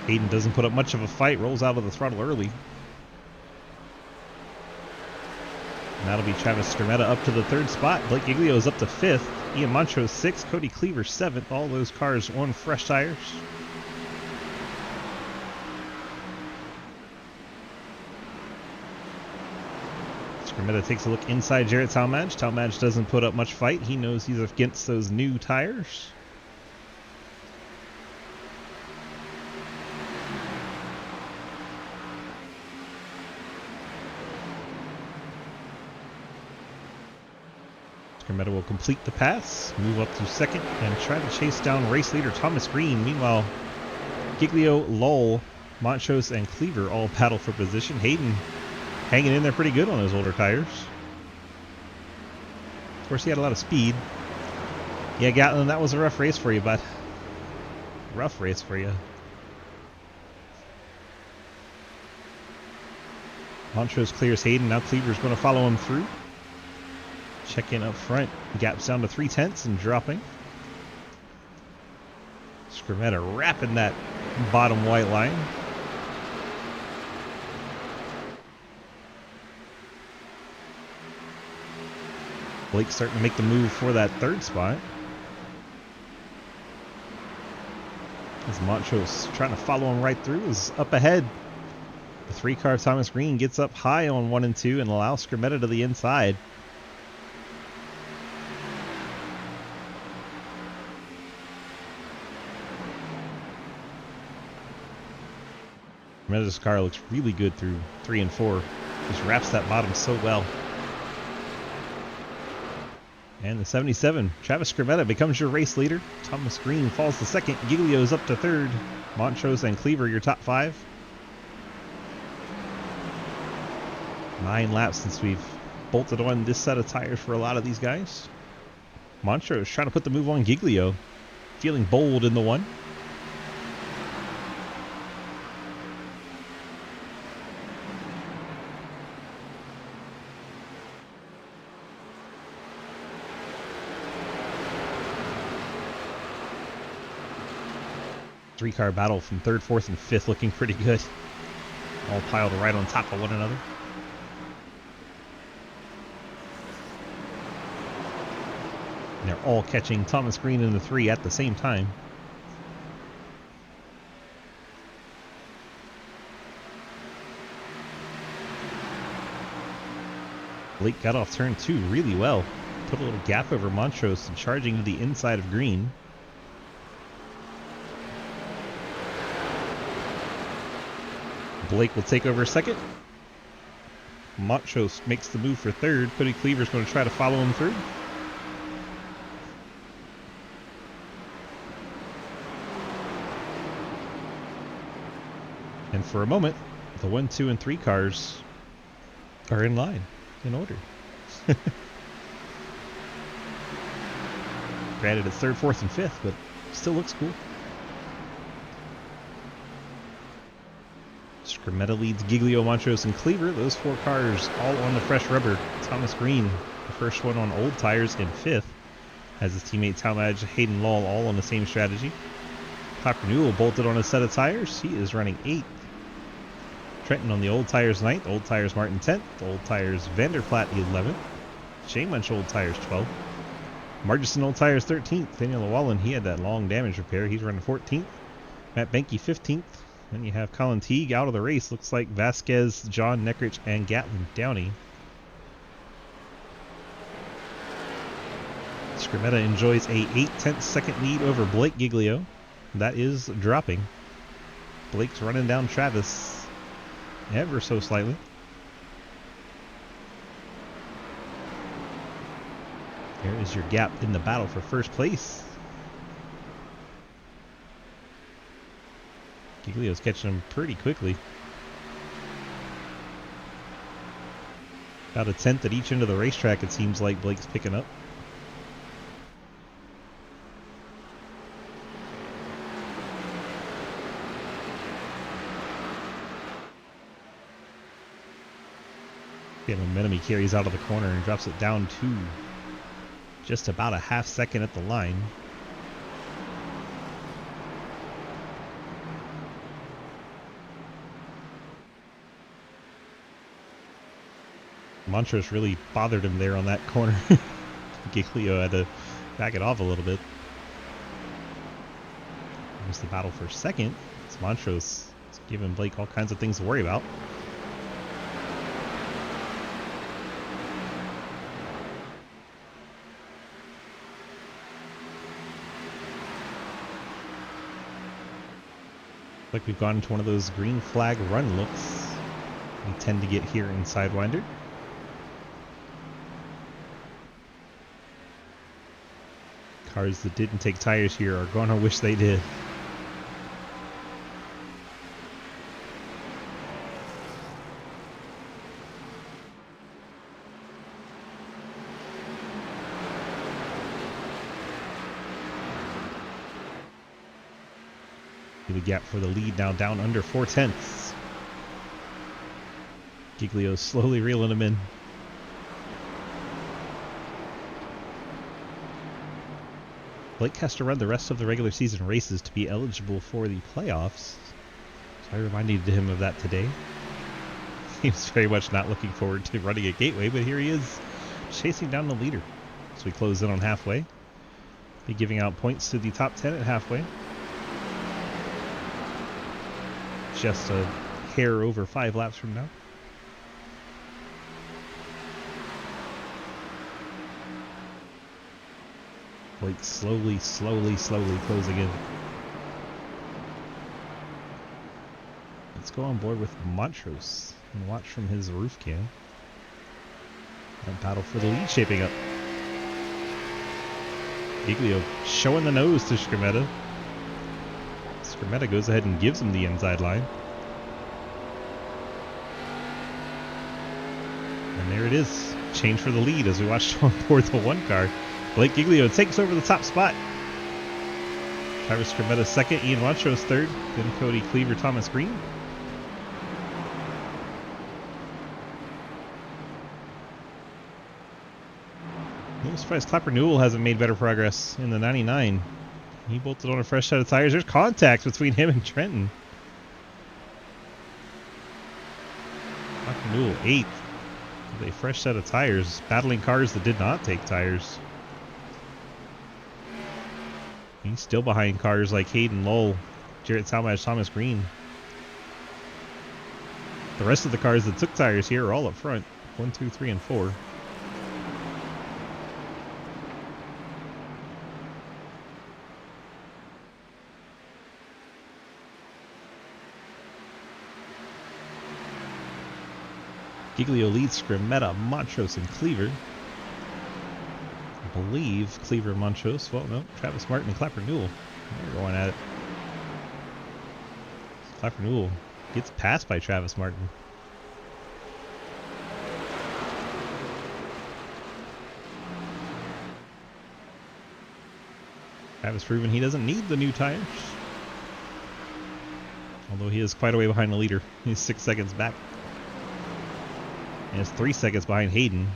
Hayden doesn't put up much of a fight, rolls out of the throttle early. And that'll be Travis Scrametta up to the 3rd spot. Blake Giglio is up to 5th. Ian Montrose 6th. Cody Cleaver 7th. All those cars on fresh tires. Scrametta takes a look inside Jarrett Talmadge. Talmadge doesn't put up much fight. He knows he's against those new tires. Scrimmetta will complete the pass, move up to second, and try to chase down race leader Thomas Green. Meanwhile, Giglio, Lull, Montrose, and Cleaver all battle for position. Hayden hanging in there pretty good on those older tires. Of course, he had a lot of speed. Yeah, Gatlin, that was a rough race for you, bud. Rough race for you. Montrose clears Hayden. Now Cleaver's going to follow him through. Check in up front. Gaps down to 3/10 and dropping. Scrimmetta wrapping that bottom white line. Blake starting to make the move for that third spot. As Montrose trying to follow him right through is up ahead. The 3-car Thomas Green gets up high on 1 and 2 and allows Scrimmetta to the inside. Scrimetta's car looks really good through 3 and 4. Just wraps that bottom so well. And the 77, Travis Scrimmetta becomes your race leader. Thomas Green falls to second. Giglio's up to third. Montrose and Cleaver your top 5. 9 laps since we've bolted on this set of tires for a lot of these guys. Montrose trying to put the move on Giglio. Feeling bold in the 1. Three-car battle from 3rd, 4th, and 5th looking pretty good. All piled right on top of one another. And they're all catching Thomas Green in the 3 at the same time. Blake got off turn 2 really well. Put a little gap over Montrose and charging to the inside of Green. Blake will take over second. Montrose makes the move for third. Cody Cleaver's going to try to follow him through. And for a moment, the 1, 2, and 3 cars are in line, in order. Granted, it's 3rd, 4th, and 5th, but still looks cool. Scrimmetta leads Giglio, Montrose, and Cleaver. Those 4 cars all on the fresh rubber. Thomas Green, the first one on old tires, in 5th. Has his teammate Talmadge, Hayden Lull all on the same strategy. Copper Newell bolted on a set of tires. He is running 8th. Trenton on the old tires 9th. Old tires Martin 10th. Old tires Vanderplatte 11th. Shane Munch old tires 12th. Margison old tires 13th. Daniel Llewellyn, he had that long damage repair. He's running 14th. Matt Benke 15th. Then you have Colin Teague out of the race. Looks like Vasquez, John Neckrich, and Gatlin Downey. Scrimmetta enjoys a 8/10 second lead over Blake Giglio. That is dropping. Blake's running down Travis ever so slightly. There is your gap in the battle for first place. Giglio's catching him pretty quickly. About a 10th at each end of the racetrack, it seems like Blake's picking up. Yeah, momentum he carries out of the corner and drops it down to just about a half second at the line. Montrose really bothered him there on that corner. Giglio had to back it off a little bit. There's the battle for second. It's Montrose is giving Blake all kinds of things to worry about. Like we've gone into one of those green flag run looks we tend to get here in Sidewinder. Cars that didn't take tires here are going to wish they did. The gap for the lead now down under 4/10. Giglio slowly reeling him in. Blake has to run the rest of the regular season races to be eligible for the playoffs. So I reminded him of that today. He was very much not looking forward to running at Gateway, but here he is chasing down the leader. So we close in on halfway. Be giving out points to the top 10 at halfway. Just a hair over 5 laps from now. Blake slowly closing in. Let's go on board with Montrose and watch from his roof cam. And battle for the lead shaping up. Giglio showing the nose to Skrmetta. Skrmetta goes ahead and gives him the inside line. And there it is. Change for the lead as we watch on board the 1 car. Blake Giglio takes over the top spot. Travis Skrmetta second, Ian Montrose third, then Cody Cleaver, Thomas Green. I'm surprised Clapper Newell hasn't made better progress in the 99. He bolted on a fresh set of tires. There's contact between him and Trenton. Clapper Newell 8th with a fresh set of tires, battling cars that did not take tires. He's still behind cars like Hayden Lowell, Jarrett Talmadge, Thomas Green. The rest of the cars that took tires here are all up front. 1, 2, 3, and 4. Giglio leads Skrmetta, Montrose, and Cleaver. I believe Cleaver and Montrose. Well, no, Travis Martin and Clapper Newell. They're going at it. Clapper Newell gets passed by Travis Martin. Travis proving he doesn't need the new tires. Although he is quite a way behind the leader. He's 6 seconds back. And is 3 seconds behind Hayden.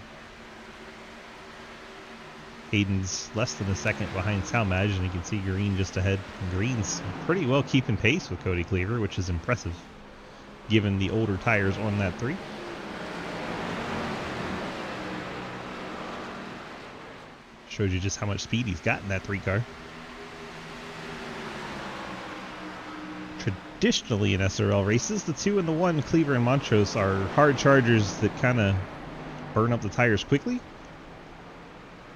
Hayden's less than a second behind Talmadge, and you can see Green just ahead. And Green's pretty well keeping pace with Cody Cleaver, which is impressive, given the older tires on that 3. Shows you just how much speed he's got in that 3 car. Traditionally in SRL races, the 2 and the 1, Cleaver and Montrose, are hard chargers that kind of burn up the tires quickly.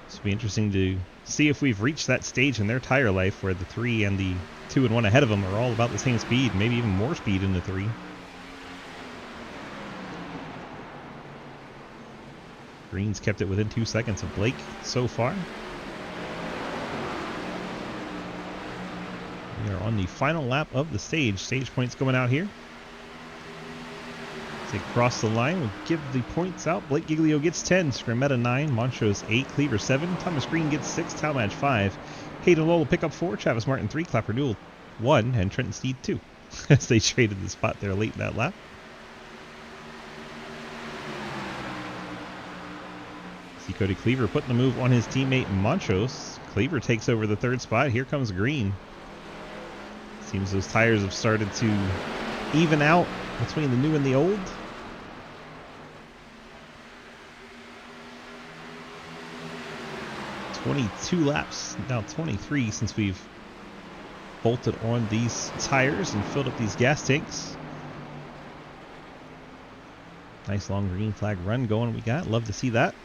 So it'll be interesting to see if we've reached that stage in their tire life where the 3 and the 2 and 1 ahead of them are all about the same speed, maybe even more speed in the 3. Green's kept it within 2 seconds of Blake so far. We are on the final lap of the stage. Stage points going out here. As they cross the line, we'll give the points out. Blake Giglio gets 10, Skrmetta 9, Montrose 8, Cleaver 7, Thomas Green gets 6, Talmadge 5, Hayden Lowell will pick up 4, Travis Martin 3, Clapper Newell 1, and Trenton Steed 2. As they traded the spot there late in that lap. See Cody Cleaver putting the move on his teammate Montrose. Cleaver takes over the 3rd spot. Here comes Green. Seems those tires have started to even out between the new and the old. "22 laps, now 23 since we've bolted on these tires and filled up these gas tanks. Nice long green flag run going we got. Love to see that.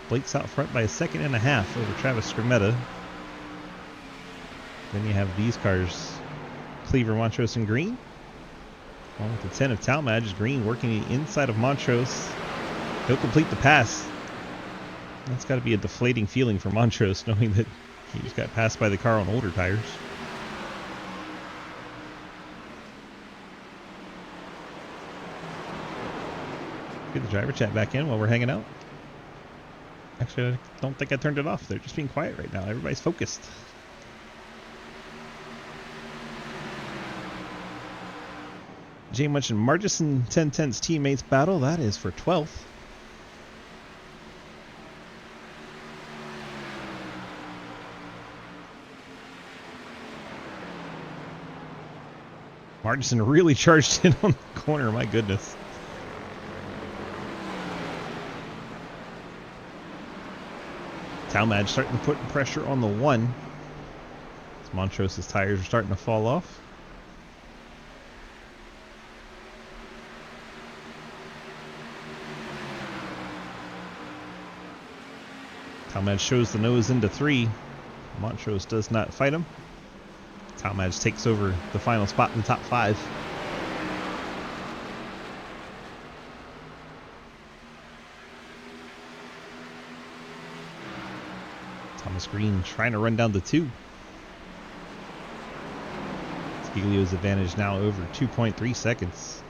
Blake's out front by 1.5 seconds over Travis Skrmetta. Then you have these cars, Cleaver, Montrose, and Green. Along with the 10 of Talmadge. Green working the inside of Montrose. He'll complete the pass. That's got to be a deflating feeling for Montrose, knowing that he just got passed by the car on older tires. Get the driver chat back in while we're hanging out. Actually, I don't think I turned it off. They're just being quiet right now. Everybody's focused. Jay mentioned Margison 1010's teammates battle. That is for 12th. Margison really charged in on the corner. My goodness. Talmadge starting to put pressure on the 1. As Montrose's tires are starting to fall off. Talmadge shows the nose into 3. Montrose does not fight him. Talmadge takes over the final spot in the top 5. Thomas Green trying to run down to 2. Giglio's advantage now over 2.3 seconds.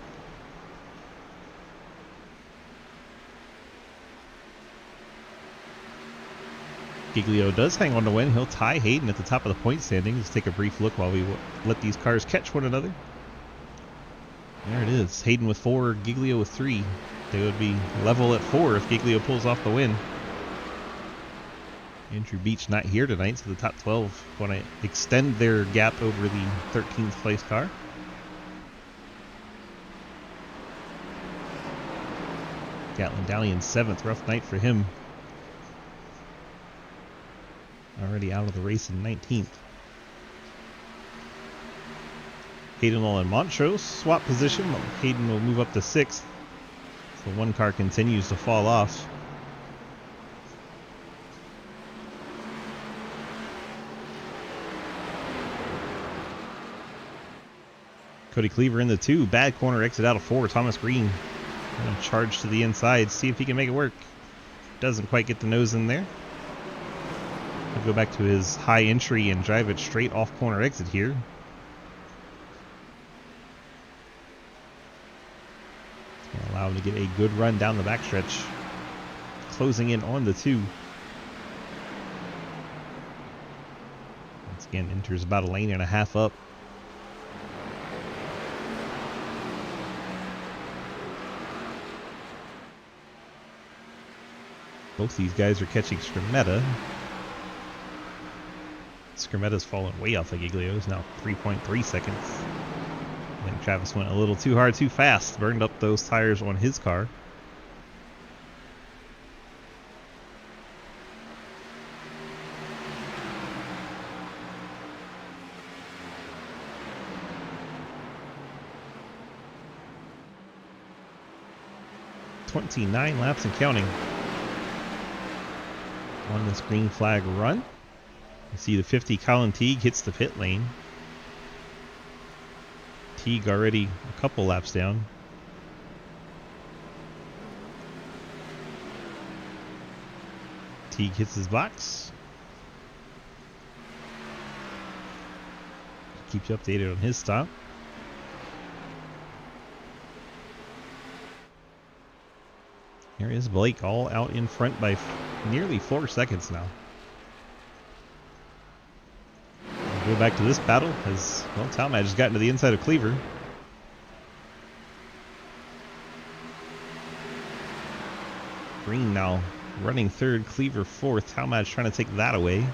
Giglio does hang on to win. He'll tie Hayden at the top of the point standings. Let's take a brief look while we let these cars catch one another. There it is. Hayden with 4, Giglio with 3. They would be level at 4 if Giglio pulls off the win. Andrew Beach not here tonight, so the top 12 want to extend their gap over the 13th place car. Gatlin Downey in 7th. Rough night for him. Already out of the race in 19th. Hayden and Montrose swap position. Hayden will move up to 6th. So one car continues to fall off. Cody Cleaver in the 2. Bad corner exit out of 4. Thomas Green going to charge to the inside. See if he can make it work. Doesn't quite get the nose in there. He'll go back to his high entry and drive it straight off corner exit here. It's going to allow him to get a good run down the backstretch. Closing in on the 2. Once again, enters about a lane and a half up. Both these guys are catching Skrmeta. Skrmeta's fallen way off of Giglio's, now 3.3 seconds. I think Travis went a little too hard, too fast. Burned up those tires on his car. "29 laps and counting on this green flag run." You see the 50 Colin Teague hits the pit lane. Teague already a couple laps down. Teague hits his box. Keeps you updated on his stop. Here is Blake all out in front by nearly 4 seconds now. We'll go back to this battle as, well, Talmadge has gotten to the inside of Cleaver. Green now running 3rd, Cleaver 4th. Talmadge trying to take that away.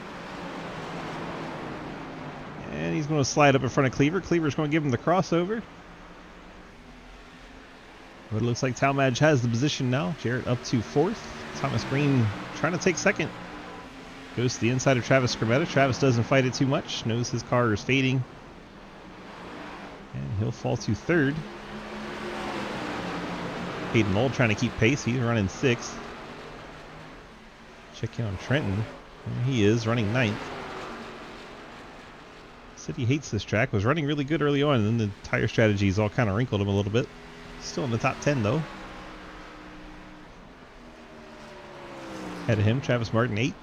And he's going to slide up in front of Cleaver. Cleaver's going to give him the crossover. But it looks like Talmadge has the position now. Jarrett up to 4th. Thomas Green trying to take 2nd. Goes to the inside of Travis Skrmeta. Travis doesn't fight it too much. Knows his car is fading. And he'll fall to 3rd. Hayden Knoll trying to keep pace. He's running 6th. Check in on Trenton. There he is, running 9th. Said he hates this track. Was running really good early on, and then the tire strategies all kind of wrinkled him a little bit. Still in the top 10 though. Ahead of him, Travis Martin 8th.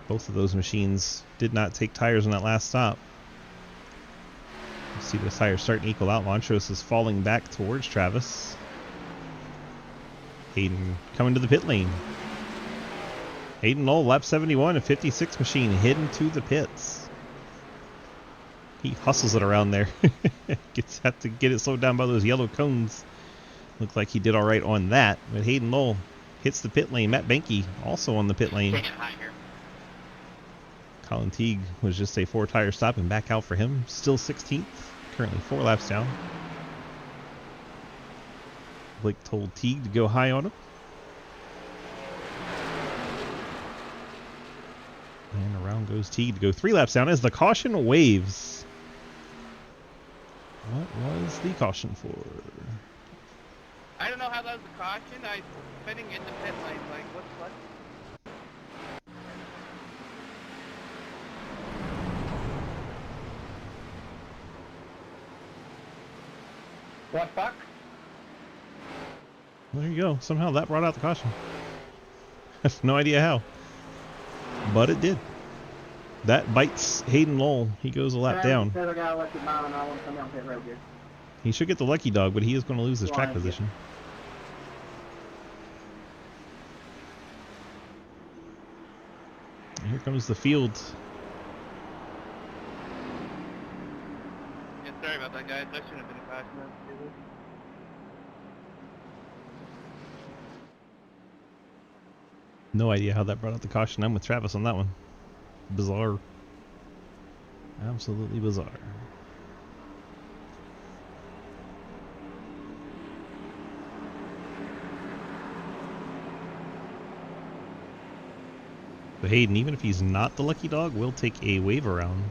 Both of those machines did not take tires on that last stop. You see those tires starting to equal out. Montrose is falling back towards Travis. Hayden coming to the pit lane. Hayden Knoll, lap 71, a 56 machine hidden to the pits. He hustles it around there. Have to get it slowed down by those yellow cones. Looked like he did all right on that. But Hayden Knoll hits the pit lane. Matt Benke also on the pit lane.
Take it higher.
Colin Teague was just a 4-tire stop and back out for him. Still 16th. Currently 4 laps down. Blake told Teague to go high on him. And around goes Teague to go 3 laps down as the caution waves. What was the caution for?
I don't know how that was a caution. I was spinning in the pit lane. Like, what?
What fuck?
There you go. Somehow that brought out the caution. I have no idea how. But it did. That bites Hayden Knoll. He goes a lap down. He should get the lucky dog, but he is going to lose his track position. And here comes the field.
Yeah, sorry about that, guys. That shouldn't have been a caution.
No idea how that brought out the caution. I'm with Travis on that one. Bizarre. Absolutely bizarre. But Hayden, even if he's not the lucky dog, will take a wave around.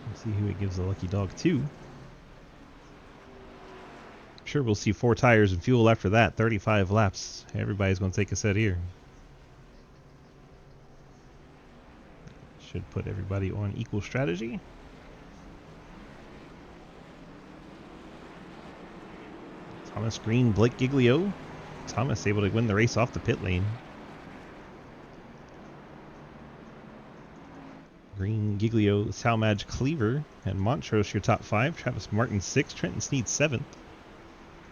Let's see who it gives the lucky dog to. Sure, we'll see 4 tires and fuel after that. 35 laps. Everybody's going to take a set here. Should put everybody on equal strategy. Thomas Green, Blake Giglio. Thomas able to win the race off the pit lane. Green, Giglio, Salmadge, Cleaver, and Montrose your top 5. Travis Martin 6th. Trenton Sneed 7th.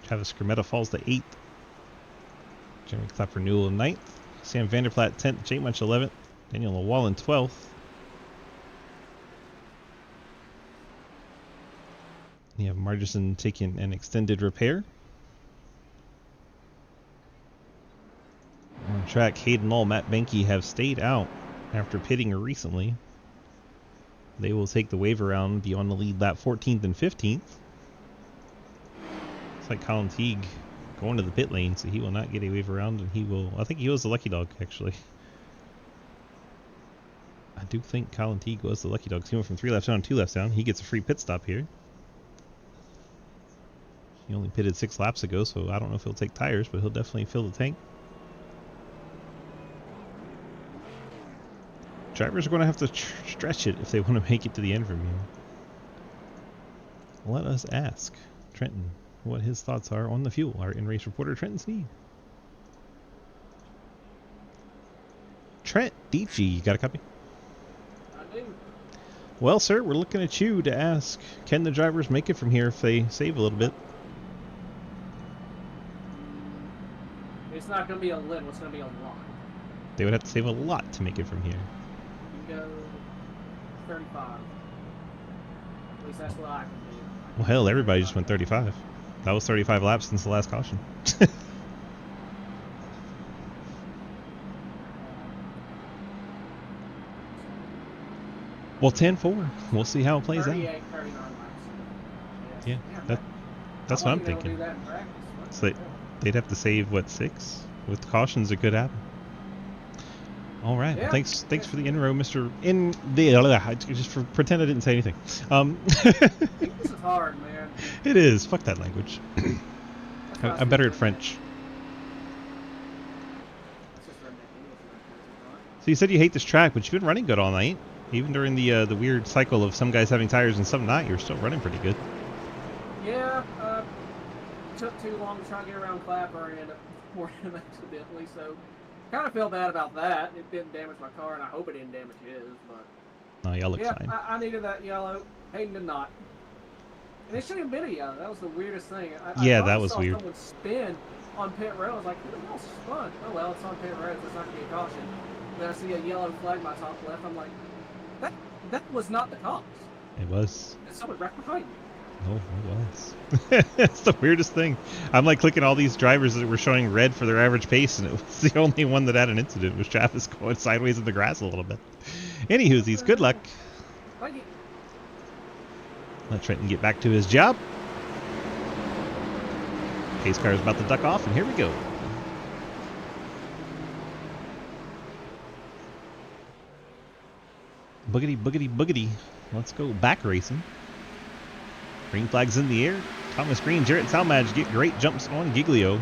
Travis Skrmetta falls to 8th. Jeremy Clapper Newell 9th. Sam Vanderplaat 10th. Jay Munch 11th. Daniel Llewellyn 12th. You have Margison taking an extended repair. On track, Hayden Knoll, Matt Benke have stayed out after pitting recently. They will take the wave around, be on the lead lap 14th and 15th. It's like Colin Teague going to the pit lane, so he will not get a wave around, and he will, I think he was the lucky dog, actually. I do think Colin Teague was the lucky dog. He went from 3 laps down to 2 laps down. He gets a free pit stop here. He only pitted 6 laps ago, so I don't know if he'll take tires, but he'll definitely fill the tank. Drivers are going to have to stretch it if they want to make it to the end from here. Let us ask Trenton what his thoughts are on the fuel. Our in-race reporter, Trenton Sneed. Trent, DG, you got a copy?
I do.
Well, sir, we're looking at you to ask, can the drivers make it from here if they save a little bit?
It's not going to be a little, it's going to be a lot.
They would have to save a lot to make it from here.
You go 35. At least that's what I can do.
Well, hell, everybody just went 35. That was 35 laps since the last caution. Well, 10-4. We'll see how it plays out.
38, 39 laps.
Yeah, that's what I'm thinking. So they'd have to save, what, 6? With cautions, it could happen. All right.
Yeah.
Well, thanks for the intro, Mr. Just for pretend I didn't say anything.
This is hard, man.
It is. Fuck that language. I'm better at French. So you said you hate this track, but you've been running good all night. Even during the weird cycle of some guys having tires and some not, you're still running pretty good.
Yeah, took too long to try to get around Clapper and ended up pouring him accidentally. So, kind of feel bad about that. It didn't damage my car, and I hope it didn't damage his. But
No, y'all look
yeah,
fine.
I needed that yellow. Hayden did not. And it shouldn't have been a yellow. That was the weirdest thing. I
Yeah,
thought
that
I
was
saw
weird.
someone spin on pit road. I was like, who the hell spun? Oh well, it's on pit road, so it's not gonna be a caution. Then I see a yellow flag in my top left. I'm like, that was not the cops.
It was.
There's someone right behind me.
No, it was. It's the weirdest thing. I'm like clicking all these drivers that were showing red for their average pace, and it was the only one that had an incident. Was Travis going sideways in the grass a little bit. Anywhoosies, good luck.
Thank you.
Let Trenton get back to his job. Pace car is about to duck off, and here we go. Boogity, boogity, boogity. Let's go back racing. Green flag's in the air. Thomas Green, Jarrett Talmadge get great jumps on Giglio.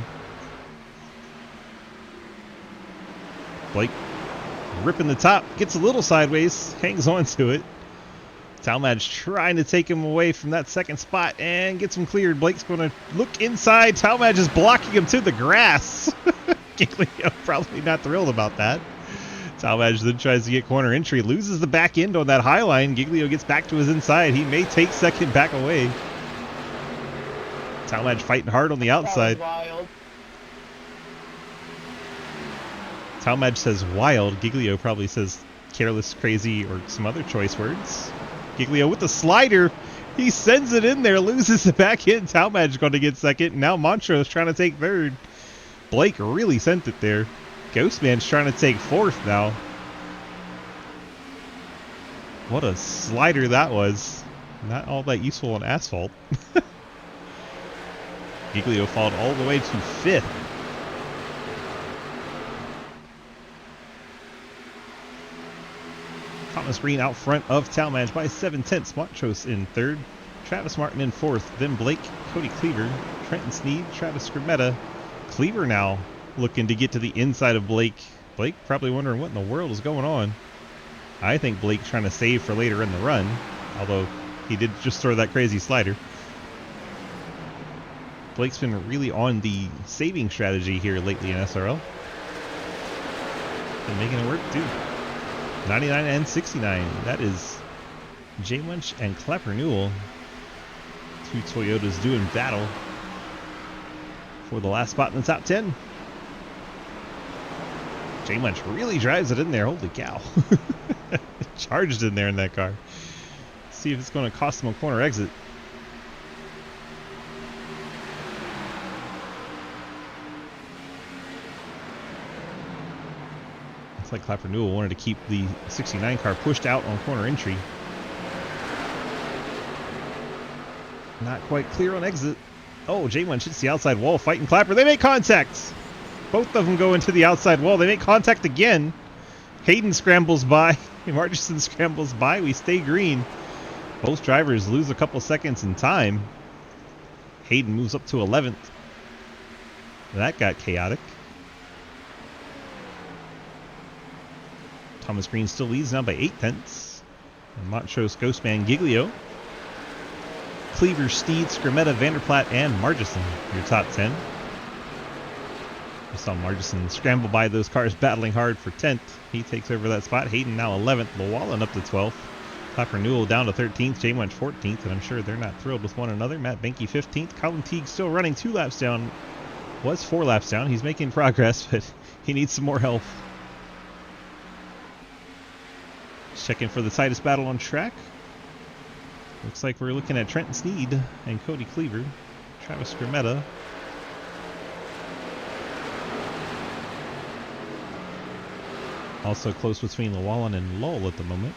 Blake ripping the top, gets a little sideways, hangs on to it. Talmadge trying to take him away from that second spot and gets him cleared. Blake's going to look inside. Talmadge is blocking him to the grass. Giglio probably not thrilled about that. Talmadge then tries to get corner entry, loses the back end on that high line. Giglio gets back to his inside. He may take second back away. Talmadge fighting hard on the outside.
Wild.
Talmadge says wild. Giglio probably says careless, crazy, or some other choice words. Giglio with the slider. He sends it in there, loses the back end. Talmadge going to get second. Now Montrose trying to take third. Blake really sent it there. Ghostman's trying to take fourth now. What a slider that was. Not all that useful on asphalt. Giglio followed all the way to fifth. Thomas Green out front of Talmadge by 7/10. Montrose in third. Travis Martin in fourth. Then Blake, Cody Cleaver, Trenton Sneed, Travis Scrimmetta. Cleaver now looking to get to the inside of Blake. Blake probably wondering what in the world is going on. I think Blake's trying to save for later in the run, although he did just throw that crazy slider. Blake's been really on the saving strategy here lately in SRL. Been making it work too. 99 and 69. That is J Munch and Clapper Newell. Two Toyotas doing battle for the last spot in the top 10. J Munch really drives it in there. Holy cow. Charged in there in that car. See if it's going to cost him a corner exit. Looks like Clapper Newell wanted to keep the 69 car pushed out on corner entry. Not quite clear on exit. Oh, J Munch hits the outside wall, fighting Clapper. They make contact. Both of them go into the outside wall. They make contact again. Hayden scrambles by. Marchison scrambles by. We stay green. Both drivers lose a couple seconds in time. Hayden moves up to 11th. That got chaotic. Thomas Green still leads now by 8/10. And Montrose, Ghostman, Giglio. Cleaver, Steed, Scrimmetta, Vanderplatte, and Margison, your top 10. We saw Margison scramble by those cars battling hard for 10th. He takes over that spot. Hayden now 11th. Llewellyn up to 12th. Clapper Newell down to 13th. J Munch 14th, and I'm sure they're not thrilled with one another. Matt Benke 15th. Colin Teague still running 2 laps down. Was 4 laps down. He's making progress, but he needs some more help. Checking for the tightest battle on track. Looks like we're looking at Trenton Sneed and Cody Cleaver. Travis Scrimmetta. Also close between Llewellyn and Lowell at the moment.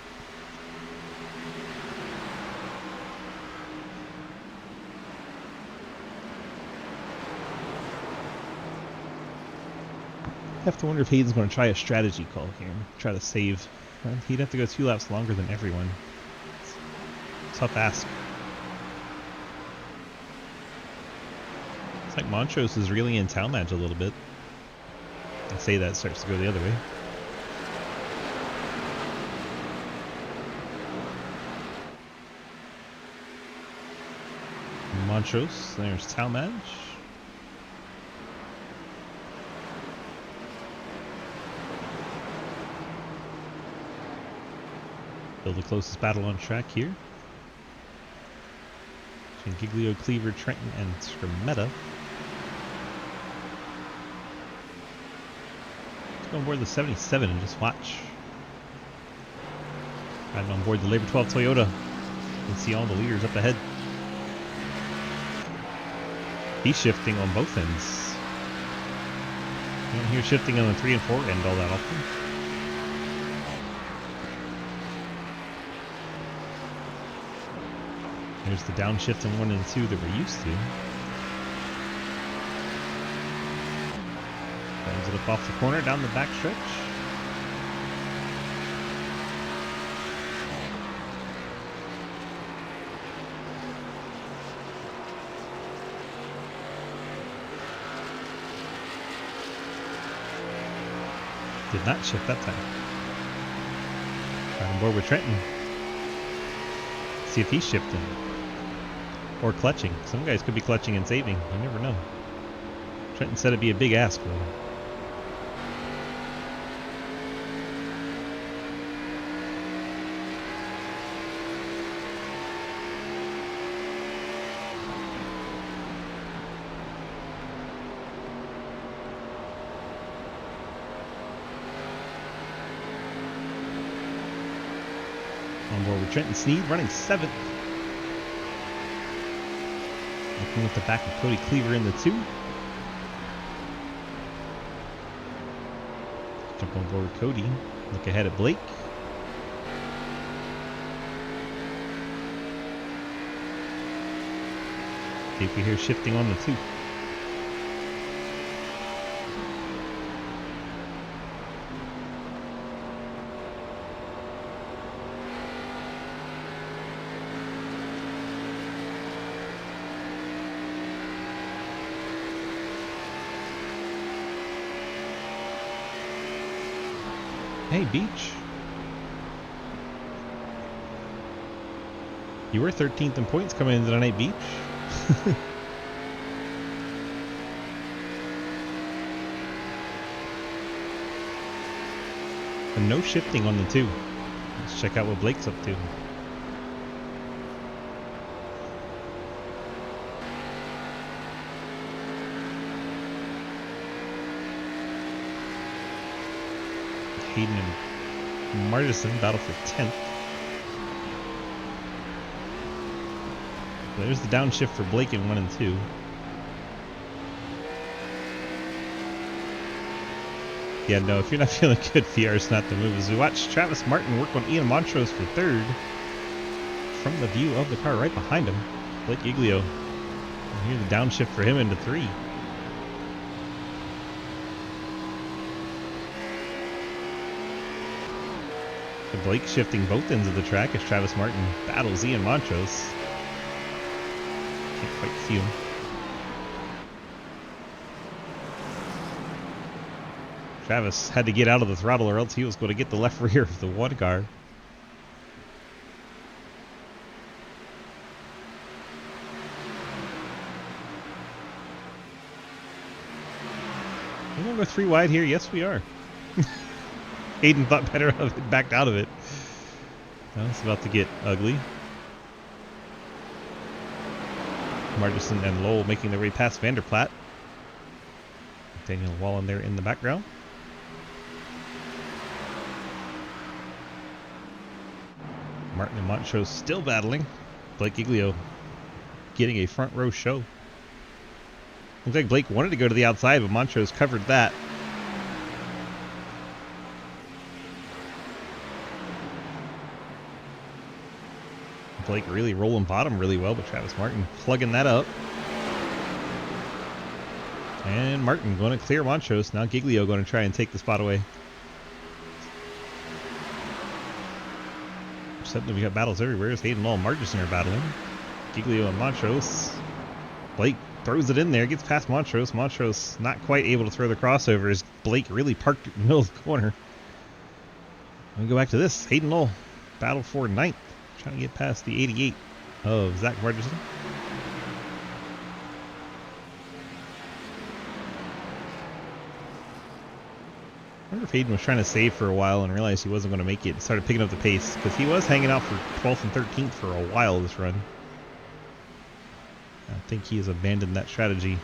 I have to wonder if Hayden's going to try a strategy call here. Try to save. He'd have to go 2 laps longer than everyone. Tough ask. It's like Montrose is really in Talmadge a little bit. I say that starts to go the other way. Montrose, there's Talmadge. Still the closest battle on track here. Between Giglio, Cleaver, Trenton, and Scrametta. Let's go on board the 77 and just watch. Riding on board the Labor 12 Toyota. You can see all the leaders up ahead. He's shifting on both ends. You don't hear shifting on the 3 and 4 end all that often. There's the downshift in 1 and 2 that we're used to. Brings it up off the corner, down the back stretch. Did not shift that time. Right on board with Trenton. See if he's shifting. Or clutching. Some guys could be clutching and saving. You never know. Trenton said it'd be a big ask for him. On board with Trenton Sneed, running 7th. Looking at the back of Cody Cleaver in the 2. Jump on board with Cody. Look ahead at Blake. See if we hear shifting on the 2. Hey, Beach. You were 13th in points coming into the night, Beach. And no shifting on the 2. Let's check out what Blake's up to. Hayden and Martison battle for 10th. There's the downshift for Blake in 1 and 2. Yeah, no, if you're not feeling good, VR's not the move. As we watch Travis Martin work on Ian Montrose for 3rd. From the view of the car right behind him, Blake Giglio. And here's the downshift for him into 3. Blake shifting both ends of the track as Travis Martin battles Ian Montrose. Can't quite see him. Travis had to get out of the throttle or else he was going to get the left rear of the 1 car. We're going to go 3 wide here. Yes, we are. Hayden thought better of it, backed out of it. Well, it's about to get ugly. Margison and Lowell making their way past Vanderplatte. Daniel Wallen there in the background. Martin and Montrose still battling. Blake Giglio getting a front row show. Looks like Blake wanted to go to the outside, but Montrose covered that. Blake really rolling bottom really well, but Travis Martin plugging that up. And Martin going to clear Montrose. Now Giglio going to try and take the spot away. Suddenly we got battles everywhere. As Hayden Law and Margison are battling. Giglio and Montrose. Blake throws it in there, gets past Montrose. Montrose not quite able to throw the crossover as Blake really parked in the middle of the corner. Let me go back to this. Hayden Lowell battle for 9th. Trying to get past the 88 of Zach Margison. wonder if Hayden was trying to save for a while and realized he wasn't going to make it and started picking up the pace, because he was hanging out for 12th and 13th for a while this run. I think he has abandoned that strategy.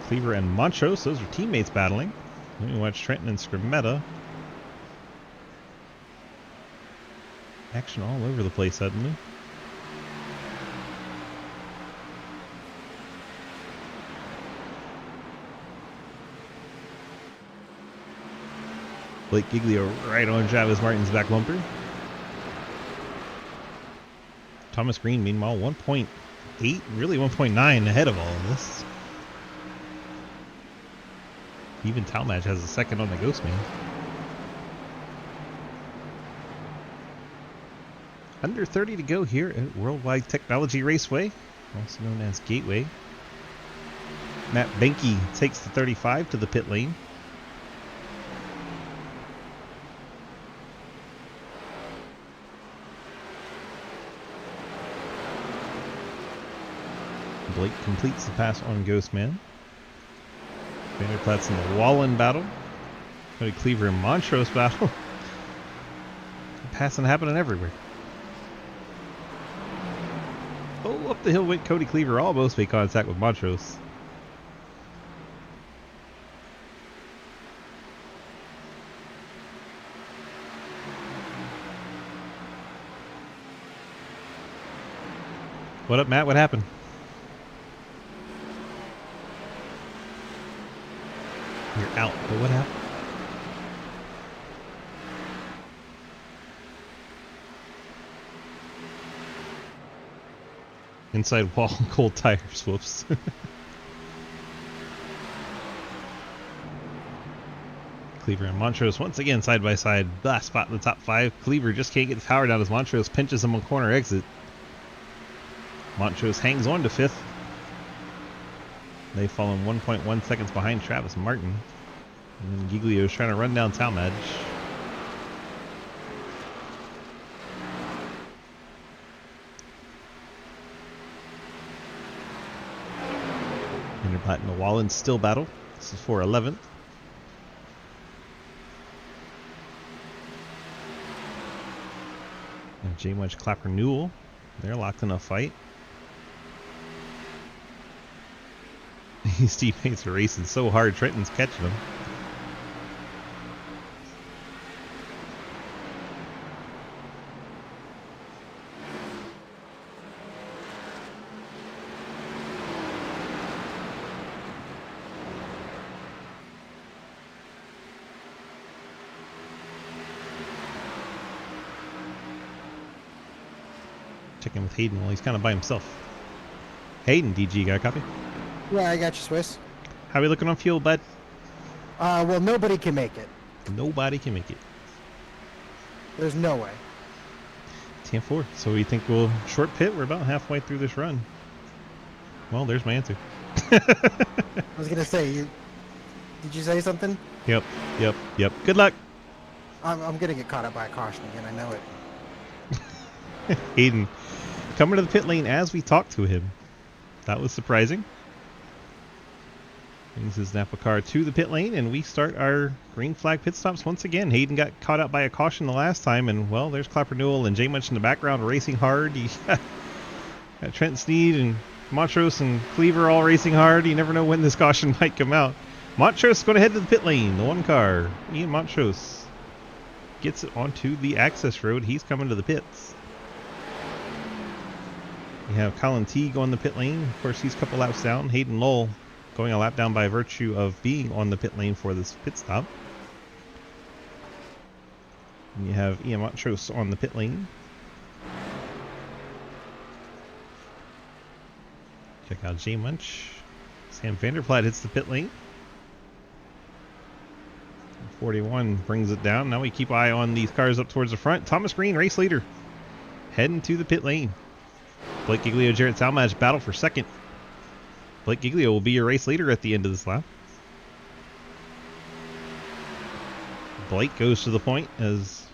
Cleaver and Montrose, those are teammates battling. Let me watch Trenton and Scrimetta. Action all over the place suddenly. Blake Giglio right on Travis Martin's back bumper. Thomas Green, meanwhile, 1.8, really 1.9 ahead of all of this. Even Talmadge has a second on the Ghostman. Under 30 to go here at Worldwide Technology Raceway, also known as Gateway. Matt Benke takes the 35 to the pit lane. Blake completes the pass on Ghostman. Vanderplaat's in the Wallen battle. Cody Cleaver and Montrose battle. Passing happening everywhere. Oh, up the hill went Cody Cleaver, almost made contact with Montrose. What up, Matt? What happened? You're out, but what happened? Inside wall, cold tires, whoops. Cleaver and Montrose once again side by side. Last spot in the top 5. Cleaver just can't get the power down as Montrose pinches him on corner exit. Montrose hangs on to 5th. They've fallen 1.1 seconds behind Travis Martin. And then Giglio's trying to run down Talmadge. Vanderplaat and the Wallen still battle. This is for 11th. And J. Wedge Clapper Newell. They're locked in a fight. These teammates are racing so hard, Trenton's catching them. Checking with Hayden while he's kind of by himself. Hayden, DG, got a copy?
Yeah, I got you, Swiss.
How we looking on fuel, bud?
Well, nobody can make it.
Nobody can make it.
There's no way.
10-4. So we think we'll short pit? We're about halfway through this run. Well, there's my answer.
I was gonna say, did you say something?
Yep. Good luck.
I'm gonna get caught up by a caution again. I know it.
Hayden coming to the pit lane as we talk to him. That was surprising. Brings his Napa car to the pit lane, and we start our green flag pit stops once again. Hayden got caught out by a caution the last time, and well, there's Clapper Newell and J. Munch in the background racing hard. You got Trent Sneed and Montrose and Cleaver all racing hard. You never know when this caution might come out. Montrose going to head to the pit lane. The one car, Ian Montrose, gets it onto the access road. He's coming to the pits. We have Colin Teague on the pit lane. Of course, he's a couple laps down. Hayden Lowell going a lap down by virtue of being on the pit lane for this pit stop. And you have Ian Montrose on the pit lane. Check out J. Munch. Sam Vanderplaat hits the pit lane. 41 brings it down. Now we keep eye on these cars up towards the front. Thomas Green, race leader, heading to the pit lane. Blake Giglio, Jarrett Talmadge battle for second. Blake Giglio will be your race leader at the end of this lap. Blake goes to the point as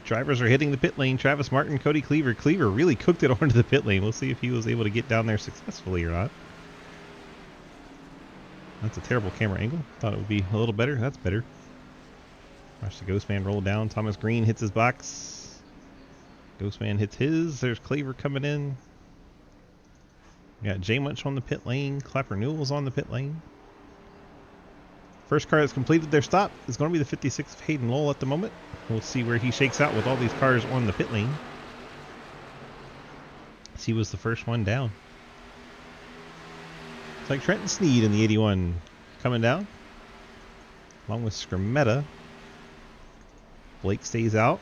drivers are hitting the pit lane. Travis Martin, Cody Cleaver. Cleaver really cooked it onto the pit lane. We'll see if he was able to get down there successfully or not. That's a terrible camera angle. Thought it would be a little better. That's better. Watch the Ghostman roll down. Thomas Green hits his box. Ghostman hits his. There's Claver coming in. We got J Munch on the pit lane. Clapper Newell's on the pit lane. First car that's completed their stop is going to be the 56 of Hayden Lowell at the moment. We'll see where he shakes out with all these cars on the pit lane. He was the first one down. It's like Trenton Sneed in the 81 coming down, along with Skrmetta. Blake stays out.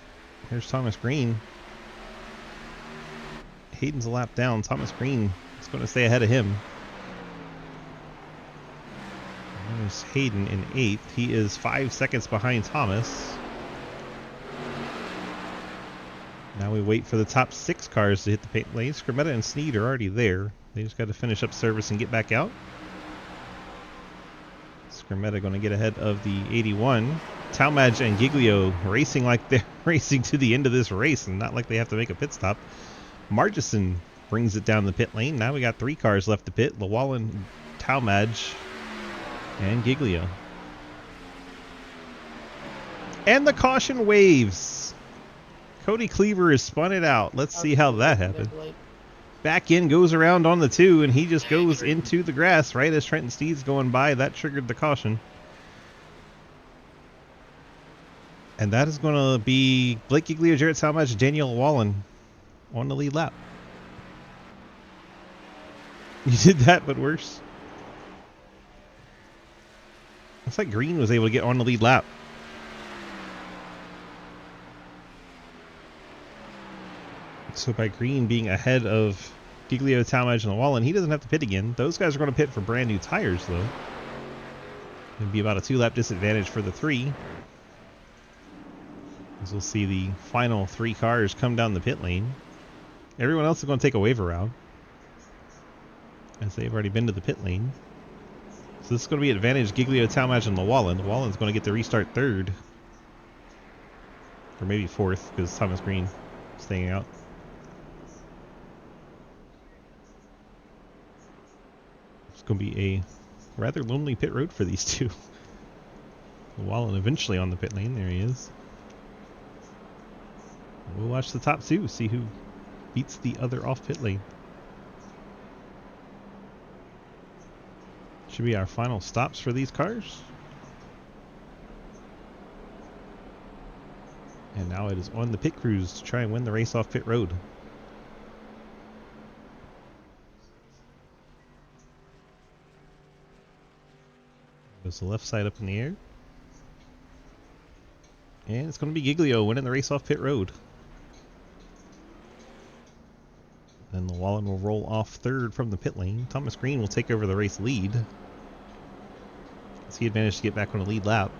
Here's Thomas Green. Hayden's a lap down. Thomas Green is going to stay ahead of him. There's Hayden in 8th. He is 5 seconds behind Thomas. Now we wait for the top 6 cars to hit the pit lane. Skrmetta and Sneed are already there. They just got to finish up service and get back out. Skrmetta going to get ahead of the 81. Talmadge and Giglio racing like they're racing to the end of this race and not like they have to make a pit stop. Margison brings it down the pit lane. Now we got 3 cars left to pit. Llewellyn, Talmadge, and Giglio. And the caution waves. Cody Cleaver has spun it out. Let's see how that happened. Back in, goes around on the 2, and he just goes into the grass right as Trenton Steed's going by. That triggered the caution. And that is going to be Blake Giglio, Jarrett Talmadge, Daniel Llewellyn on the lead lap. You did that, but worse. Looks like Green was able to get on the lead lap. So by Green being ahead of Giglio, Talmadge, and Llewellyn, he doesn't have to pit again. Those guys are going to pit for brand new tires, though. It'd be about a 2-lap disadvantage for the 3. As we'll see the final 3 cars come down the pit lane. Everyone else is going to take a wave around, as they've already been to the pit lane. So this is going to be advantage Giglio, Talmadge, and Llewellyn. Llewellyn's going to get to restart 3rd. Or maybe 4th, because Thomas Green staying out. It's going to be a rather lonely pit road for these two. Llewellyn eventually on the pit lane. There he is. We'll watch the top 2, see who beats the other off pit lane. Should be our final stops for these cars. And now it is on the pit crews to try and win the race off pit road. Goes the left side up in the air. And it's going to be Giglio winning the race off pit road. Then Llewellyn will roll off 3rd from the pit lane. Thomas Green will take over the race lead, as he had managed to get back on the lead lap.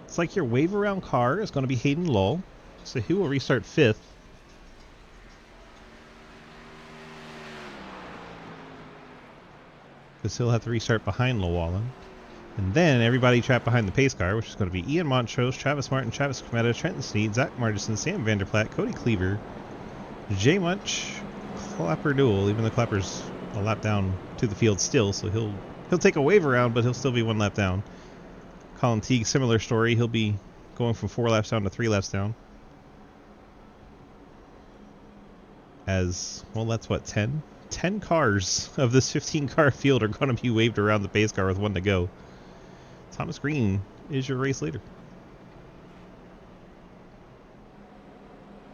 It's like your wave around car is going to be Hayden Lowell. So he will restart 5th. Because he'll have to restart behind Llewellyn. And then everybody trapped behind the pace car, which is going to be Ian Montrose, Travis Martin, Travis Skrmetta, Trenton Sneed, Zach Margison, Sam Vanderplatte, Cody Cleaver, J Munch, Clapper Newell, even though Clapper's a lap down to the field still, so he'll take a wave around, but he'll still be 1 lap down. Colin Teague, similar story. He'll be going from 4 laps down to 3 laps down. As, well, that's what, 10? 10 cars of this 15-car field are going to be waved around the pace car with 1 to go. Thomas Green is your race leader.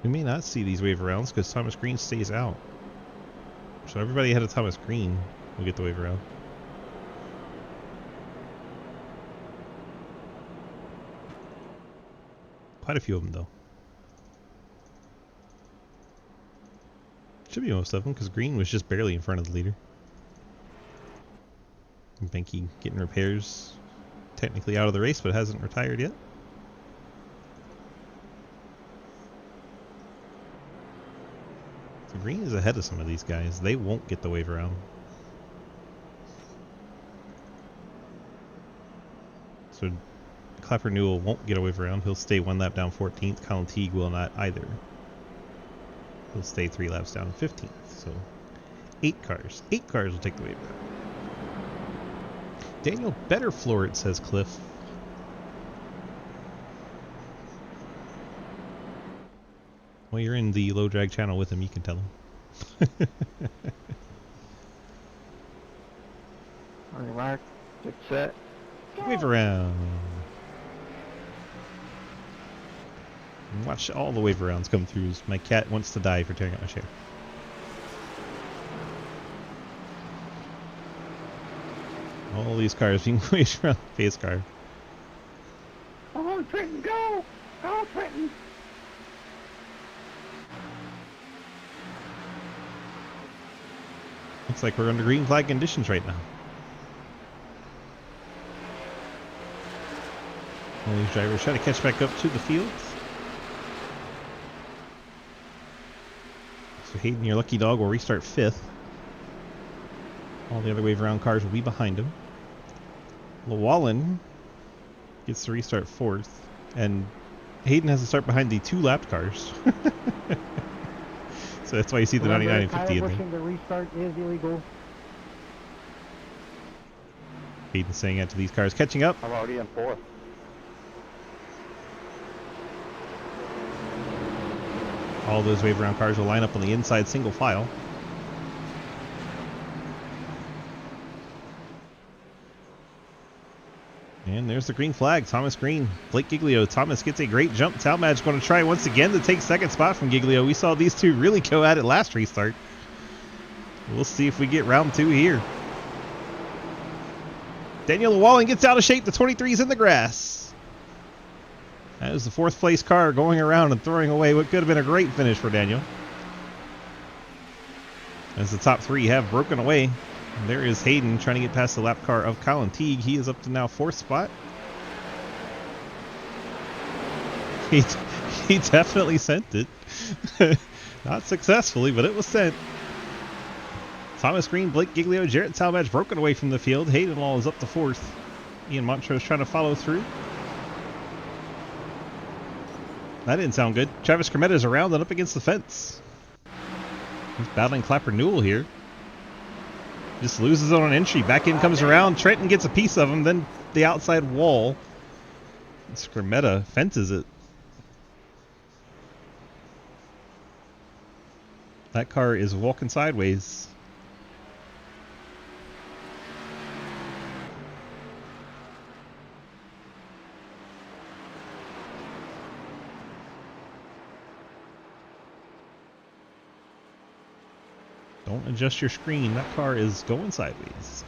We may not see these wave rounds because Thomas Green stays out. So everybody ahead of Thomas Green will get the wave round. Quite a few of them, though. Should be most of them, because Green was just barely in front of the leader. And Benke getting repairs. Technically out of the race, but hasn't retired yet. So Green is ahead of some of these guys. They won't get the wave around. So Clapper Newell won't get a wave around. He'll stay 1 lap down 14th. Colin Teague will not either. He'll stay 3 laps down 15th. So 8 cars. 8 cars will take the wave round. Daniel, better floor it, says Cliff. Well, you're in the low drag channel with him, you can tell him.
Alright, Mark. Get set.
Wave around. And watch all the wave arounds come through as my cat wants to die for tearing out my chair. All these cars being waved around the face car.
Oh, Trenton, go! Go, Trenton!
Looks like we're under green flag conditions right now. All these drivers try to catch back up to the field. So Hayden, your lucky dog, will restart 5th. All the other wave around cars will be behind him. Llewellyn gets to restart 4th. And Hayden has to start behind the 2 lapped cars. So that's why you see the 99 and 50 in there.
Pushing the restart is illegal.
Hayden saying that to these cars catching up.
I'm already in 4th.
All those wave around cars will line up on the inside single file. And there's the green flag. Thomas Green, Blake Giglio. Thomas gets a great jump. Talmadge going to try once again to take second spot from Giglio. We saw these two really go at it last restart. We'll see if we get round 2 here. Daniel Llewellyn gets out of shape. The 23's in the grass. That is the 4th place car going around and throwing away what could have been a great finish for Daniel. As the top 3 have broken away. And there is Hayden trying to get past the lap car of Colin Teague. He is up to now 4th spot. He definitely sent it. Not successfully, but it was sent. Thomas Green, Blake Giglio, Jarrett Talmadge broken away from the field. Hayden Law is up to 4th. Ian Montrose trying to follow through. That didn't sound good. Travis Cremetta is around and up against the fence. He's battling Clapper Newell here. Just loses it on entry. Back in comes around. Trenton gets a piece of him. Then the outside wall. Cremetta fences it. That car is walking sideways. Don't adjust your screen. That car is going sideways.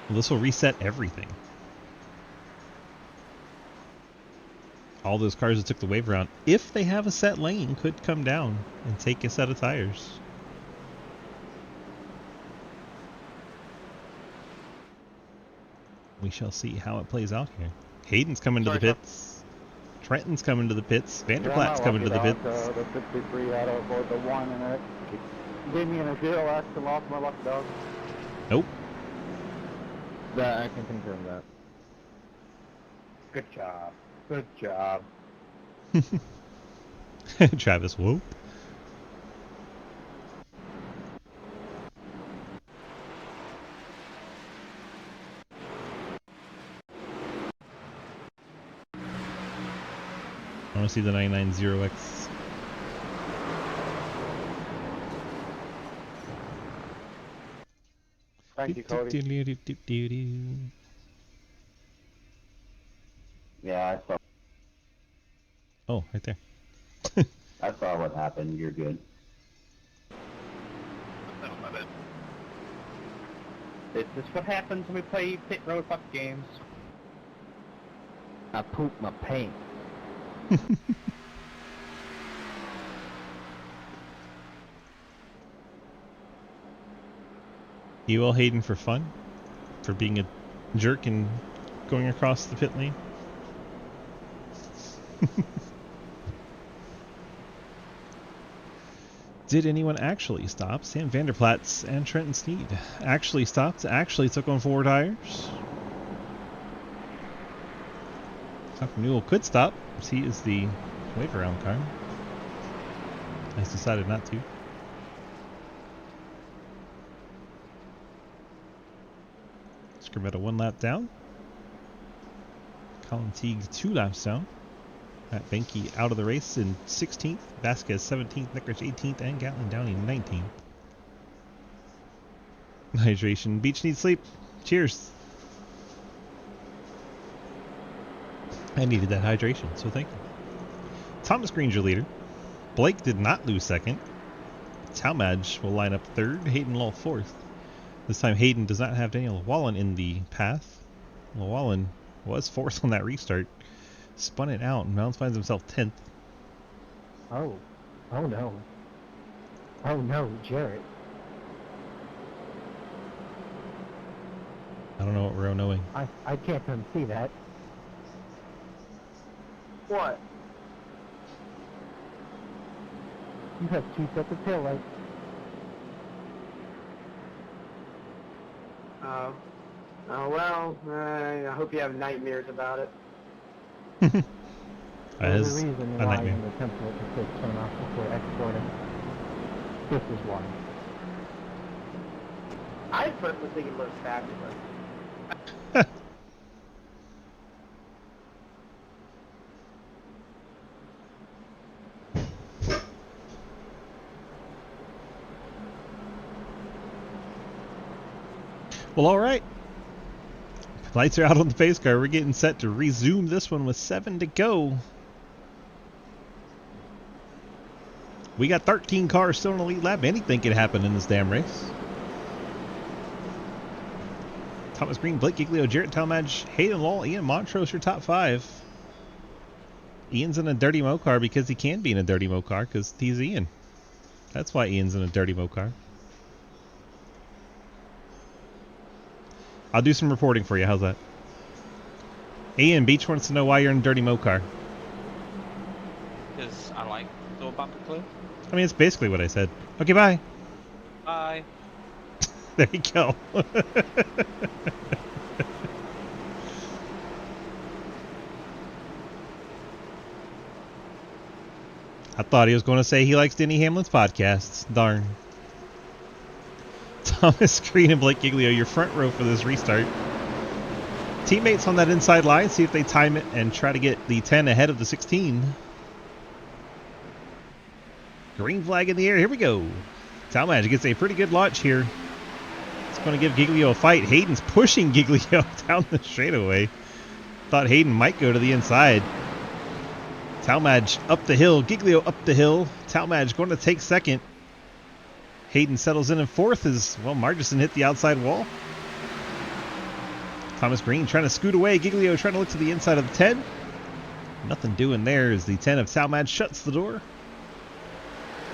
Well, this will reset everything. All those cars that took the wave around, if they have a set lane, could come down and take a set of tires. We shall see how it plays out here. Hayden's coming to the pits. Trenton's coming to the pits. Vanderplaat's coming to the pits.
The 53 had to avoid the 1 and it gave me an appeal. I actually lost my lucky dog.
Nope.
That I can confirm that.
Good job. Good job.
Travis, whoop. I want to see the 990X.
Thank you, Cody. Yeah, I saw.
Oh, right there.
I saw what happened. You're good. This is what happens when we play pit road fuck games.
I pooped my pants.
You will Hayden for fun? For being a jerk and going across the pit lane? Did anyone actually stop? Sam Vanderplaats and Trenton Sneed actually stopped, actually took on 4 tires. Dr. Newell could stop, as he is the wave around car. Has decided not to. Scrimmetta 1 lap down. Colin Teague 2 laps down. Matt Benke out of the race in 16th. Vasquez 17th. Nickers 18th. And Gatlin Downey 19th. Hydration. Beach needs sleep. Cheers. I needed that hydration, so thank you. Thomas Green's your leader. Blake did not lose second. Talmadge will line up third. Hayden Law fourth. This time Hayden does not have Daniel Llewellyn in the path. Llewellyn was fourth on that restart. Spun it out and Mounds finds himself 10th.
Oh. Oh no. Oh no, Jarrett.
I don't know what we're knowing.
I can't unsee that.
What?
You have 2 sets of tail lights.
Oh well, I hope you have nightmares about it.
That
There's
is
a reason
a
why
nightmare.
in the template it says turn off before exporting. This is why.
I personally think it looks fabulous.
Well, all right. Lights are out on the pace car. We're getting set to resume this one with 7 to go. We got 13 cars still in the lead lap. Anything could happen in this damn race. Thomas Green, Blake Giglio, Jarrett Talmadge, Hayden Law, Ian Montrose, your top 5. Ian's in a dirty mo car because he can be in a dirty mo car because he's Ian. That's why Ian's in a dirty mo car. I'll do some reporting for you. How's that? Ian, Beach wants to know why you're in a dirty mo car.
Because I like the bumper clip.
I mean, it's basically what I said. Okay, bye.
Bye.
There you go. I thought he was going to say he likes Denny Hamlin's podcasts. Darn. Thomas Green and Blake Giglio, your front row for this restart. Teammates on that inside line, see if they time it and try to get the 10 ahead of the 16. Green flag in the air. Here we go. Talmadge gets a pretty good launch here. It's going to give Giglio a fight. Hayden's pushing Giglio down the straightaway. Thought Hayden might go to the inside. Talmadge up the hill. Giglio up the hill. Talmadge going to take second. Hayden settles in fourth as, well, Margison hit the outside wall. Thomas Green trying to scoot away. Giglio trying to look to the inside of the 10. Nothing doing there as the 10 of Talmadge shuts the door.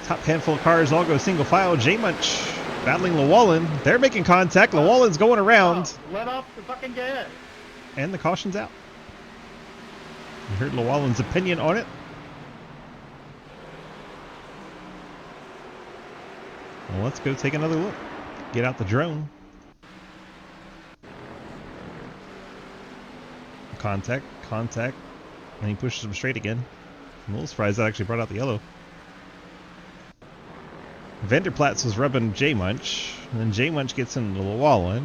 Top handful of cars all go single file. J-Munch battling Llewellyn. They're making contact. Llewellyn's going around.
Let off the fucking gas.
And the caution's out. You heard Llewellyn's opinion on it. Well, let's go take another look. Get out the drone. Contact. And he pushes him straight again. I'm a little surprised that actually brought out the yellow. Vanderplatz was rubbing J-Munch. And then J-Munch gets into Llewellyn.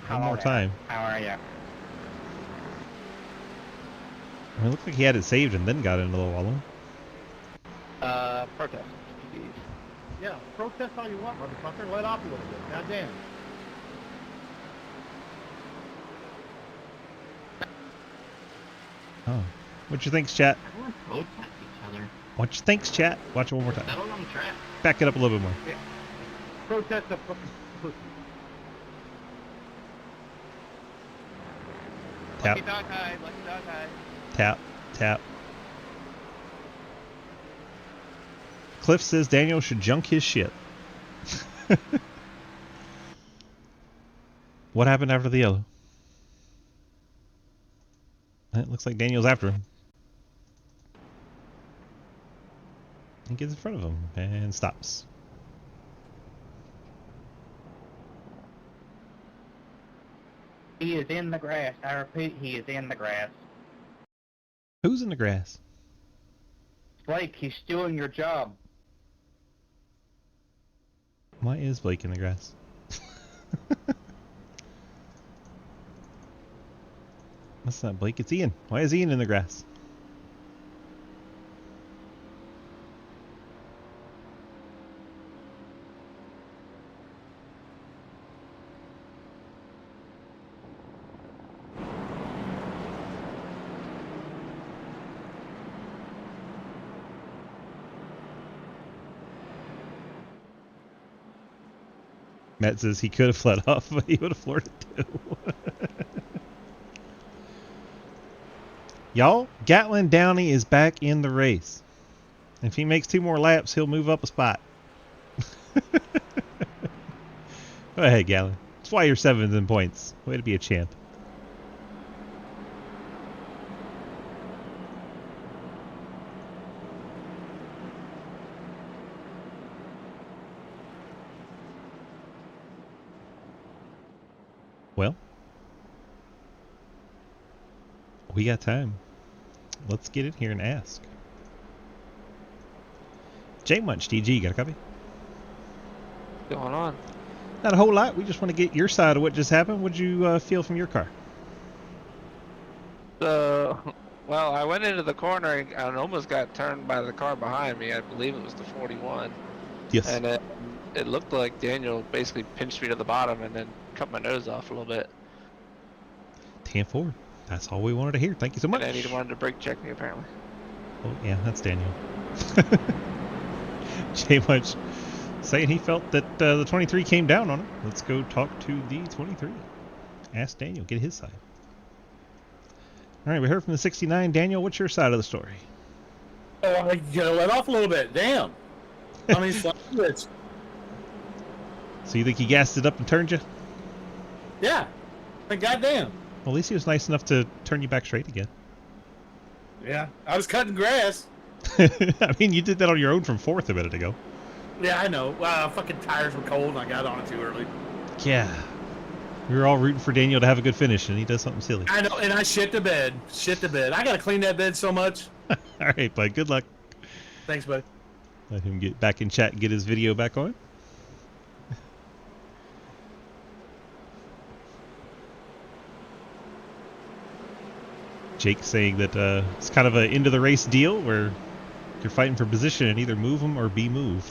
One more time.
How are you?
I mean, it looked like he had it saved and then got into Llewellyn.
Protest.
Yeah, protest all you want, motherfucker. Let off a little bit. Goddamn.
Oh. What you thinks, chat?
Everyone protest each other.
What you thinks, chat? Watch it one more time.
Settle on the track.
Back it up a little bit more.
Protest the fucking pussy.
Tap,
Lucky dog hide, lucky dog hide.
tap, tap. Cliff says Daniel should junk his shit. What happened after the yellow? It looks like Daniel's after him. He gets in front of him and stops. .
He is in the grass. I repeat, he is in the grass.
Who's in the grass?
Blake, he's stealing your job.
Why is Blake in the grass? That's not Blake, it's Ian. Why is Ian in the grass? Matt says he could have fled off, but he would have floored it too. Y'all, Gatlin Downey is back in the race. If he makes 2 more laps, he'll move up a spot. Go ahead, Gatlin. That's why you're 7th in points. Way to be a champ. Well, we got time. Let's get in here and ask. J Munch DG, got a copy?
What's going on?
Not a whole lot. We just want to get your side of what just happened. What'd you feel from your car?
Well, I went into the corner and almost got turned by the car behind me. I believe it was the 41.
Yes.
And it looked like Daniel basically pinched me to the bottom and then cut my nose off a little bit.
10-4. That's all we wanted to hear. Thank you so much.
And then he wanted to brake check me, apparently.
Oh, yeah, that's Daniel. J Munch saying he felt that the 23 came down on him. Let's go talk to the 23. Ask Daniel, get his side. All right, we heard from the 69. Daniel, what's your side of the story?
Oh, I let off a little bit. Damn. I mean, it's
So you think he gassed it up and turned you?
yeah. But goddamn.
Well, at least he was nice enough to turn you back straight again.
Yeah, I was cutting grass.
I mean, you did that on your own from 4th a minute ago.
Yeah, I know. Wow, fucking tires were cold and I got on it too early.
Yeah. We were all rooting for Daniel to have a good finish, and he does something silly.
I know, and I shit the bed. Shit the bed. I gotta clean that bed so much.
All right, bud. Good luck.
Thanks, buddy.
Let him get back in chat and get his video back on. Jake saying that it's kind of an end of the race deal where you're fighting for position and either move them or be moved.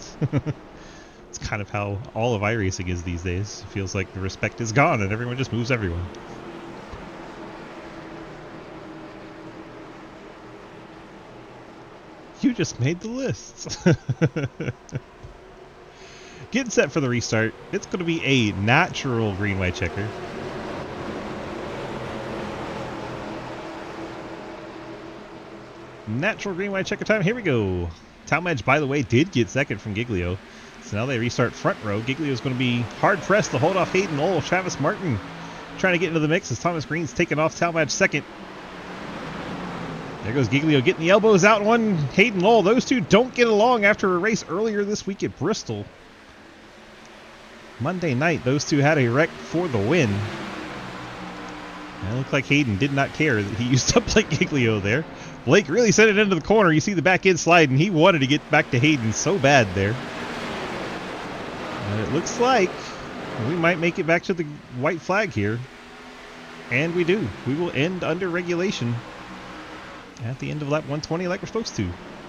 It's kind of how all of iRacing is these days. It feels like the respect is gone and everyone just moves everyone. You just made the list. Getting set for the restart. It's going to be a natural green-white checker. Natural green-white checker time. Here we go. Talmadge, by the way, did get 2nd from Giglio. So now they restart front row. Giglio's going to be hard-pressed to hold off Hayden Lowell. Travis Martin trying to get into the mix as Thomas Green's taking off Talmadge 2nd. There goes Giglio getting the elbows out on Hayden Lowell. Those two don't get along after a race earlier this week at Bristol. Monday night, those two had a wreck for the win. And it looked like Hayden did not care that he used up Blake Giglio there. Blake really sent it into the corner. You see the back end slide, and he wanted to get back to Hayden so bad there. And it looks like we might make it back to the white flag here. And we do. We will end under regulation at the end of lap 120 like we're supposed to.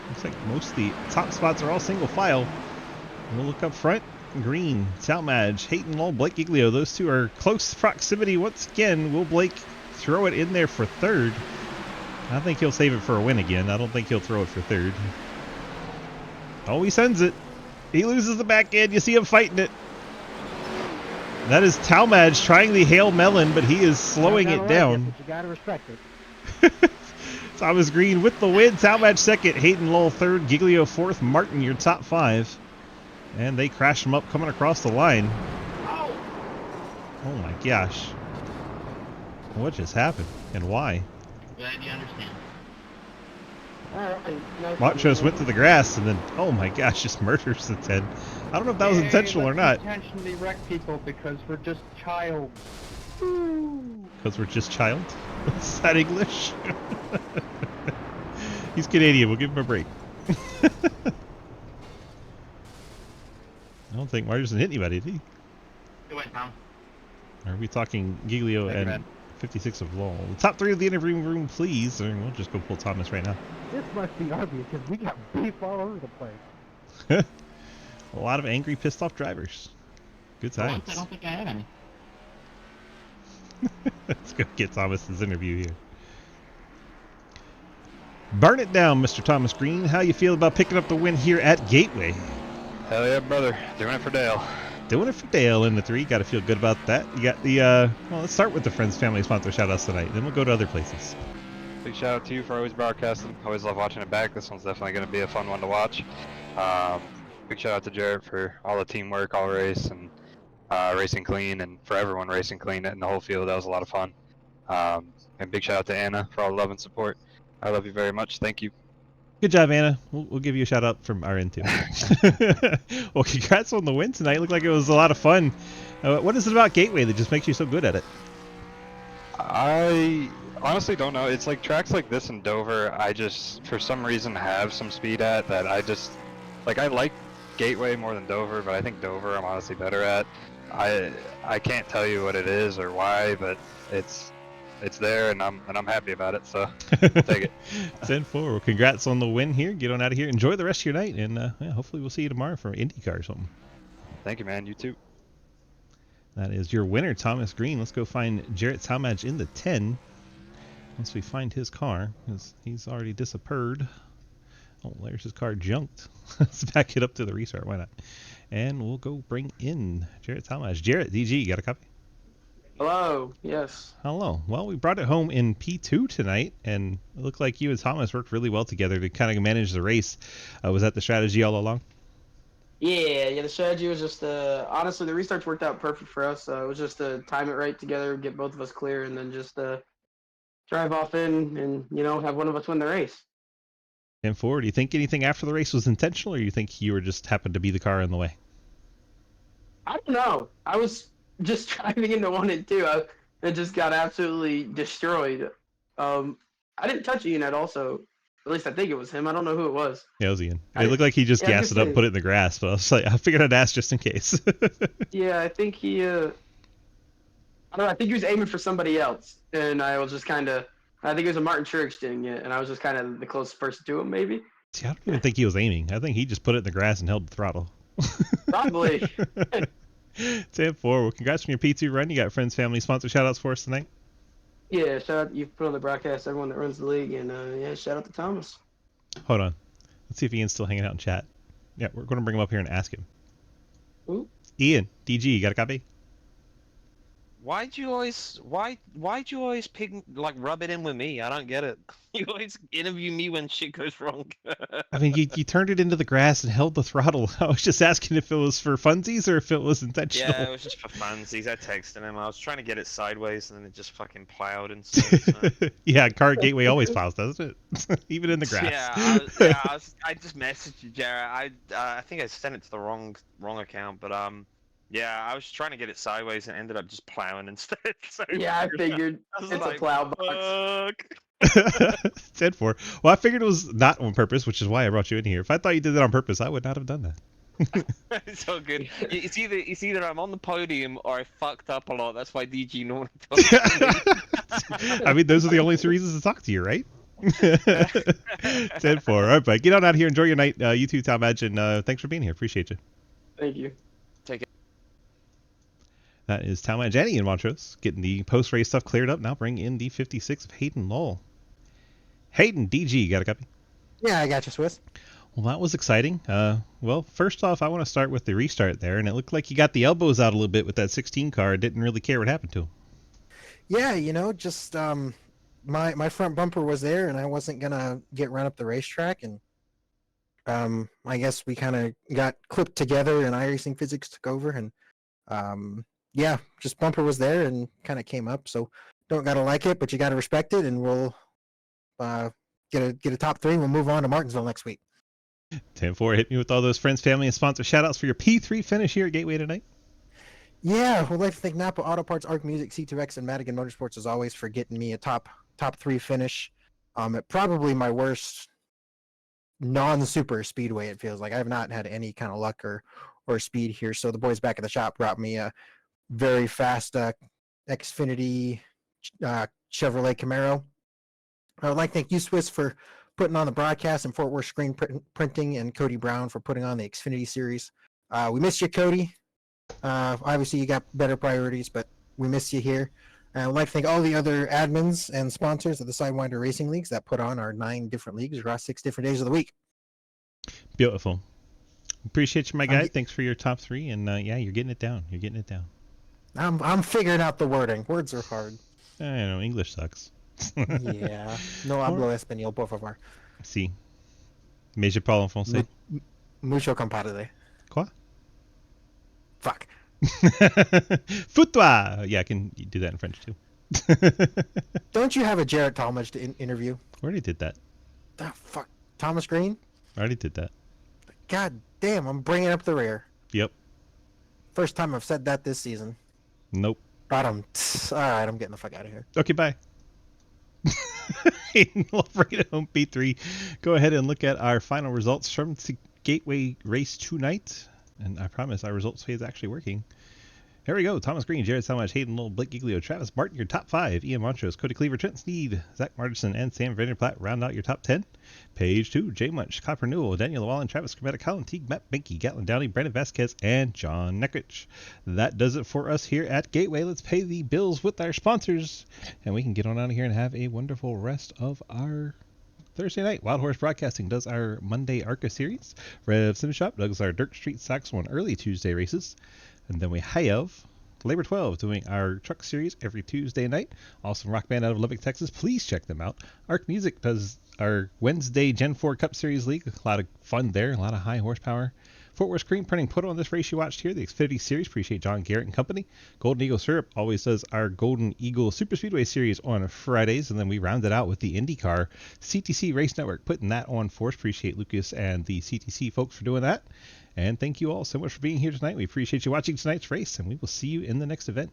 Looks like most of the top spots are all single file. And we'll look up front. Green, Talmadge, Hayden Lowell, Blake Giglio. Those two are close proximity once again. Will Blake throw it in there for 3rd? I think he'll save it for a win again. I don't think he'll throw it for 3rd. Oh, he sends it. He loses the back end. You see him fighting it. That is Talmadge trying the Hail Melon, but he is slowing it down.
But you gotta respect it.
Thomas Green with the win. Talmadge 2nd. Hayden Lowell 3rd. Giglio 4th. Martin, your top 5. And they crash him up coming across the line. Oh my gosh. What just happened? And why?
Glad you understand.
Montrose went to the grass and then, oh my gosh, just murders the 10. I don't know if that was intentional or not.
Intentionally wreck people because we're just child. Woo.
Because we're just child? Is that English? He's Canadian. We'll give him a break. I don't think Marsden hit anybody, did he?
Good win, Tom.
Are we talking Giglio
Thank you,
and
man.
56 of Lowell? The top 3 of the interview room, please. And we'll just go pull Thomas right now.
This must be obvious because we got beef all over the place.
A lot of angry, pissed off drivers. Good times.
I don't think I had any.
Let's go get Thomas's interview here. Burn it down, Mr. Thomas Green. How you feel about picking up the win here at Gateway?
Hell yeah, brother. Doing it for Dale.
Doing it for Dale in the 3. Got to feel good about that. You got the, well, let's start with the Friends Family Sponsor shout-outs tonight. Then we'll go to other places.
Big shout out to you for always broadcasting. Always love watching it back. This one's definitely going to be a fun one to watch. Big shout out to Jarrett for all the teamwork, all race, and racing clean, and for everyone racing clean in the whole field. That was a lot of fun. And big shout out to Anna for all the love and support. I love you very much. Thank you.
Good job, Anna. We'll give you a shout out from our end, too. Well, congrats on the win tonight. Looked like it was a lot of fun. What is it about Gateway that just makes you so good at it?
I honestly don't know. It's like tracks like this in Dover, I just, for some reason, have some speed at that I just, like, I like Gateway more than Dover, but I think Dover I'm honestly better at. I can't tell you what it is or why, but it's there, and I'm happy about it, so I'll take it.
10-4. Well, congrats on the win here. Get on out of here. Enjoy the rest of your night, and yeah, hopefully we'll see you tomorrow for IndyCar or something.
Thank you, man. You too.
That is your winner, Thomas Green. Let's go find Jarrett Talmadge in the 10. Once we find his car, because he's already disappeared. Oh, there's his car junked. Let's back it up to the restart. Why not? And we'll go bring in Jarrett Talmadge. Jarrett, DG, you got a copy?
Hello. Yes.
Hello. Well, we brought it home in P2 tonight, and it looked like you and Thomas worked really well together to kind of manage the race. Was that the strategy all along?
Yeah. The strategy was just honestly the restarts worked out perfect for us. It was just to time it right together, get both of us clear, and then just drive off in and have one of us win the race.
And forward, do you think anything after the race was intentional, or you think you were just happened to be the car in the way?
I don't know. I was just driving into 1 and 2. It just got absolutely destroyed. I didn't touch Ian at all, so at least I think it was him. I don't know who it was.
Yeah, it was Ian. It looked like he just gassed it up and put it in the grass, but I was like, I figured I'd ask just in case.
Yeah, I think he, I don't know, I think he was aiming for somebody else, and I was just kind of, I think it was a Martin Truex doing it, and I was just kind of the closest person to him, maybe.
See, I don't even think he was aiming. I think he just put it in the grass and held the throttle.
Probably.
10-4. Well, congrats on your P2 run. You got Friends Family Sponsor shout-outs for us tonight?
Yeah, shout out, you've put on the broadcast, everyone that runs the league, and yeah, shout out to Thomas.
Hold on. Let's see if Ian's still hanging out in chat. Yeah, we're going to bring him up here and ask him.
Ooh.
Ian, DG, you got a copy?
Why'd you always pick, like, rub it in with me? I don't get it. You always interview me when shit goes wrong.
I mean, you turned it into the grass and held the throttle. I was just asking if it was for funsies or if it was intentional.
Yeah, it was just for funsies. I texted him. I was trying to get it sideways, and then it just fucking plowed and stuff. So.
Yeah, car Gateway always plows, doesn't it? Even in the grass.
I just messaged you, Jared. I think I sent it to the wrong account, but yeah, I was trying to get it sideways and ended up just plowing instead. So
Yeah, I figured it's like, a plow box.
10-4. Well, I figured it was not on purpose, which is why I brought you in here. If I thought you did it on purpose, I would not have done that.
It's all good. It's either I'm on the podium or I fucked up a lot. That's why DG normally talks to me.
I mean, those are the only 2 reasons to talk to you, right? 10-4. All right, bud. Get on out here. Enjoy your night. You too, Talmadge, and thanks for being here. Appreciate you.
Thank you.
Take it.
That is Talmadge and Ian Montrose getting the post-race stuff cleared up. Now bring in the 56 of Hayden Lowell. Hayden, DG, got a copy?
Yeah, I got you, Swiss.
Well, that was exciting. Well, first off, I want to start with the restart there, and it looked like you got the elbows out a little bit with that 16 car. Didn't really care what happened to him.
Yeah, just my front bumper was there, and I wasn't gonna get run up the racetrack, and I guess we kind of got clipped together, and iRacing Physics took over, and yeah, just bumper was there and kind of came up. So don't gotta like it, but you gotta respect it, and we'll get a top 3, and we'll move on to Martinsville next week.
10-4, hit me with all those friends, family, and sponsor shout-outs for your P3 finish here at Gateway tonight.
Yeah, would like to thank Napa Auto Parts, Arc Music, C2X, and Madigan Motorsports as always for getting me a top 3 finish. At probably my worst non-super speedway. It feels like I have not had any kind of luck or speed here. So the boys back at the shop brought me a very fast Xfinity Chevrolet Camaro. I would like to thank you, Swiss, for putting on the broadcast, and Fort Worth Screen Printing, and Cody Brown for putting on the Xfinity series. We miss you, Cody. Obviously, you got better priorities, but we miss you here. I would like to thank all the other admins and sponsors of the Sidewinder Racing Leagues that put on our 9 different leagues across 6 different days of the week.
Beautiful. Appreciate you, my guy. Thanks for your top 3, and yeah, you're getting it down. You're getting it down.
I'm figuring out the wording. Words are hard.
I know, English sucks.
Yeah. No hablo español, por favor.
Sí. Mais je parle en français.
Mucho compadre.
Quoi?
Fuck.
Fous-toi! Yeah, I can do that in French too.
Don't you have a Jarrett Talmadge to interview?
Already did that.
Oh, fuck. Thomas Green?
Already did that.
God damn, I'm bringing up the rear.
Yep.
First time I've said that this season.
Nope.
Bottom. All right, I'm getting the fuck out of here.
Okay, bye. We'll bring it home, P3. Go ahead and look at our final results from the Gateway Race tonight. And I promise our results page is actually working. Here we go. Thomas Green, Jared Salmage, Hayden Little, Blake Giglio, Travis Martin, your top 5. Ian Montrose, Cody Cleaver, Trent Sneed, Zach Martinson, and Sam Vanderplatt round out your top 10. Page 2, Jay Munch, Copper Newell, Daniel Llewellyn, Travis Kermetta, Colin Teague, Matt Benke, Gatlin Downey, Brandon Vasquez, and John Neckrich. That does it for us here at Gateway. Let's pay the bills with our sponsors, and we can get on out of here and have a wonderful rest of our Thursday night. Wild Horse Broadcasting does our Monday ARCA series. Rev Sim Shop does our Dirt Street Stocks on early Tuesday races. And then we have Labor 12 doing our truck series every Tuesday night. Awesome rock band out of Lubbock, Texas. Please check them out. Arc Music does our Wednesday Gen 4 Cup Series League. A lot of fun there. A lot of high horsepower. Fort Worth Screen Printing put on this race you watched here, the Xfinity Series. Appreciate John Garrett and company. Golden Eagle Syrup always does our Golden Eagle Super Speedway Series on Fridays, and then we round it out with the IndyCar CTC Race Network, putting that on for us. Appreciate Lucas and the CTC folks for doing that. And thank you all so much for being here tonight. We appreciate you watching tonight's race, and we will see you in the next event.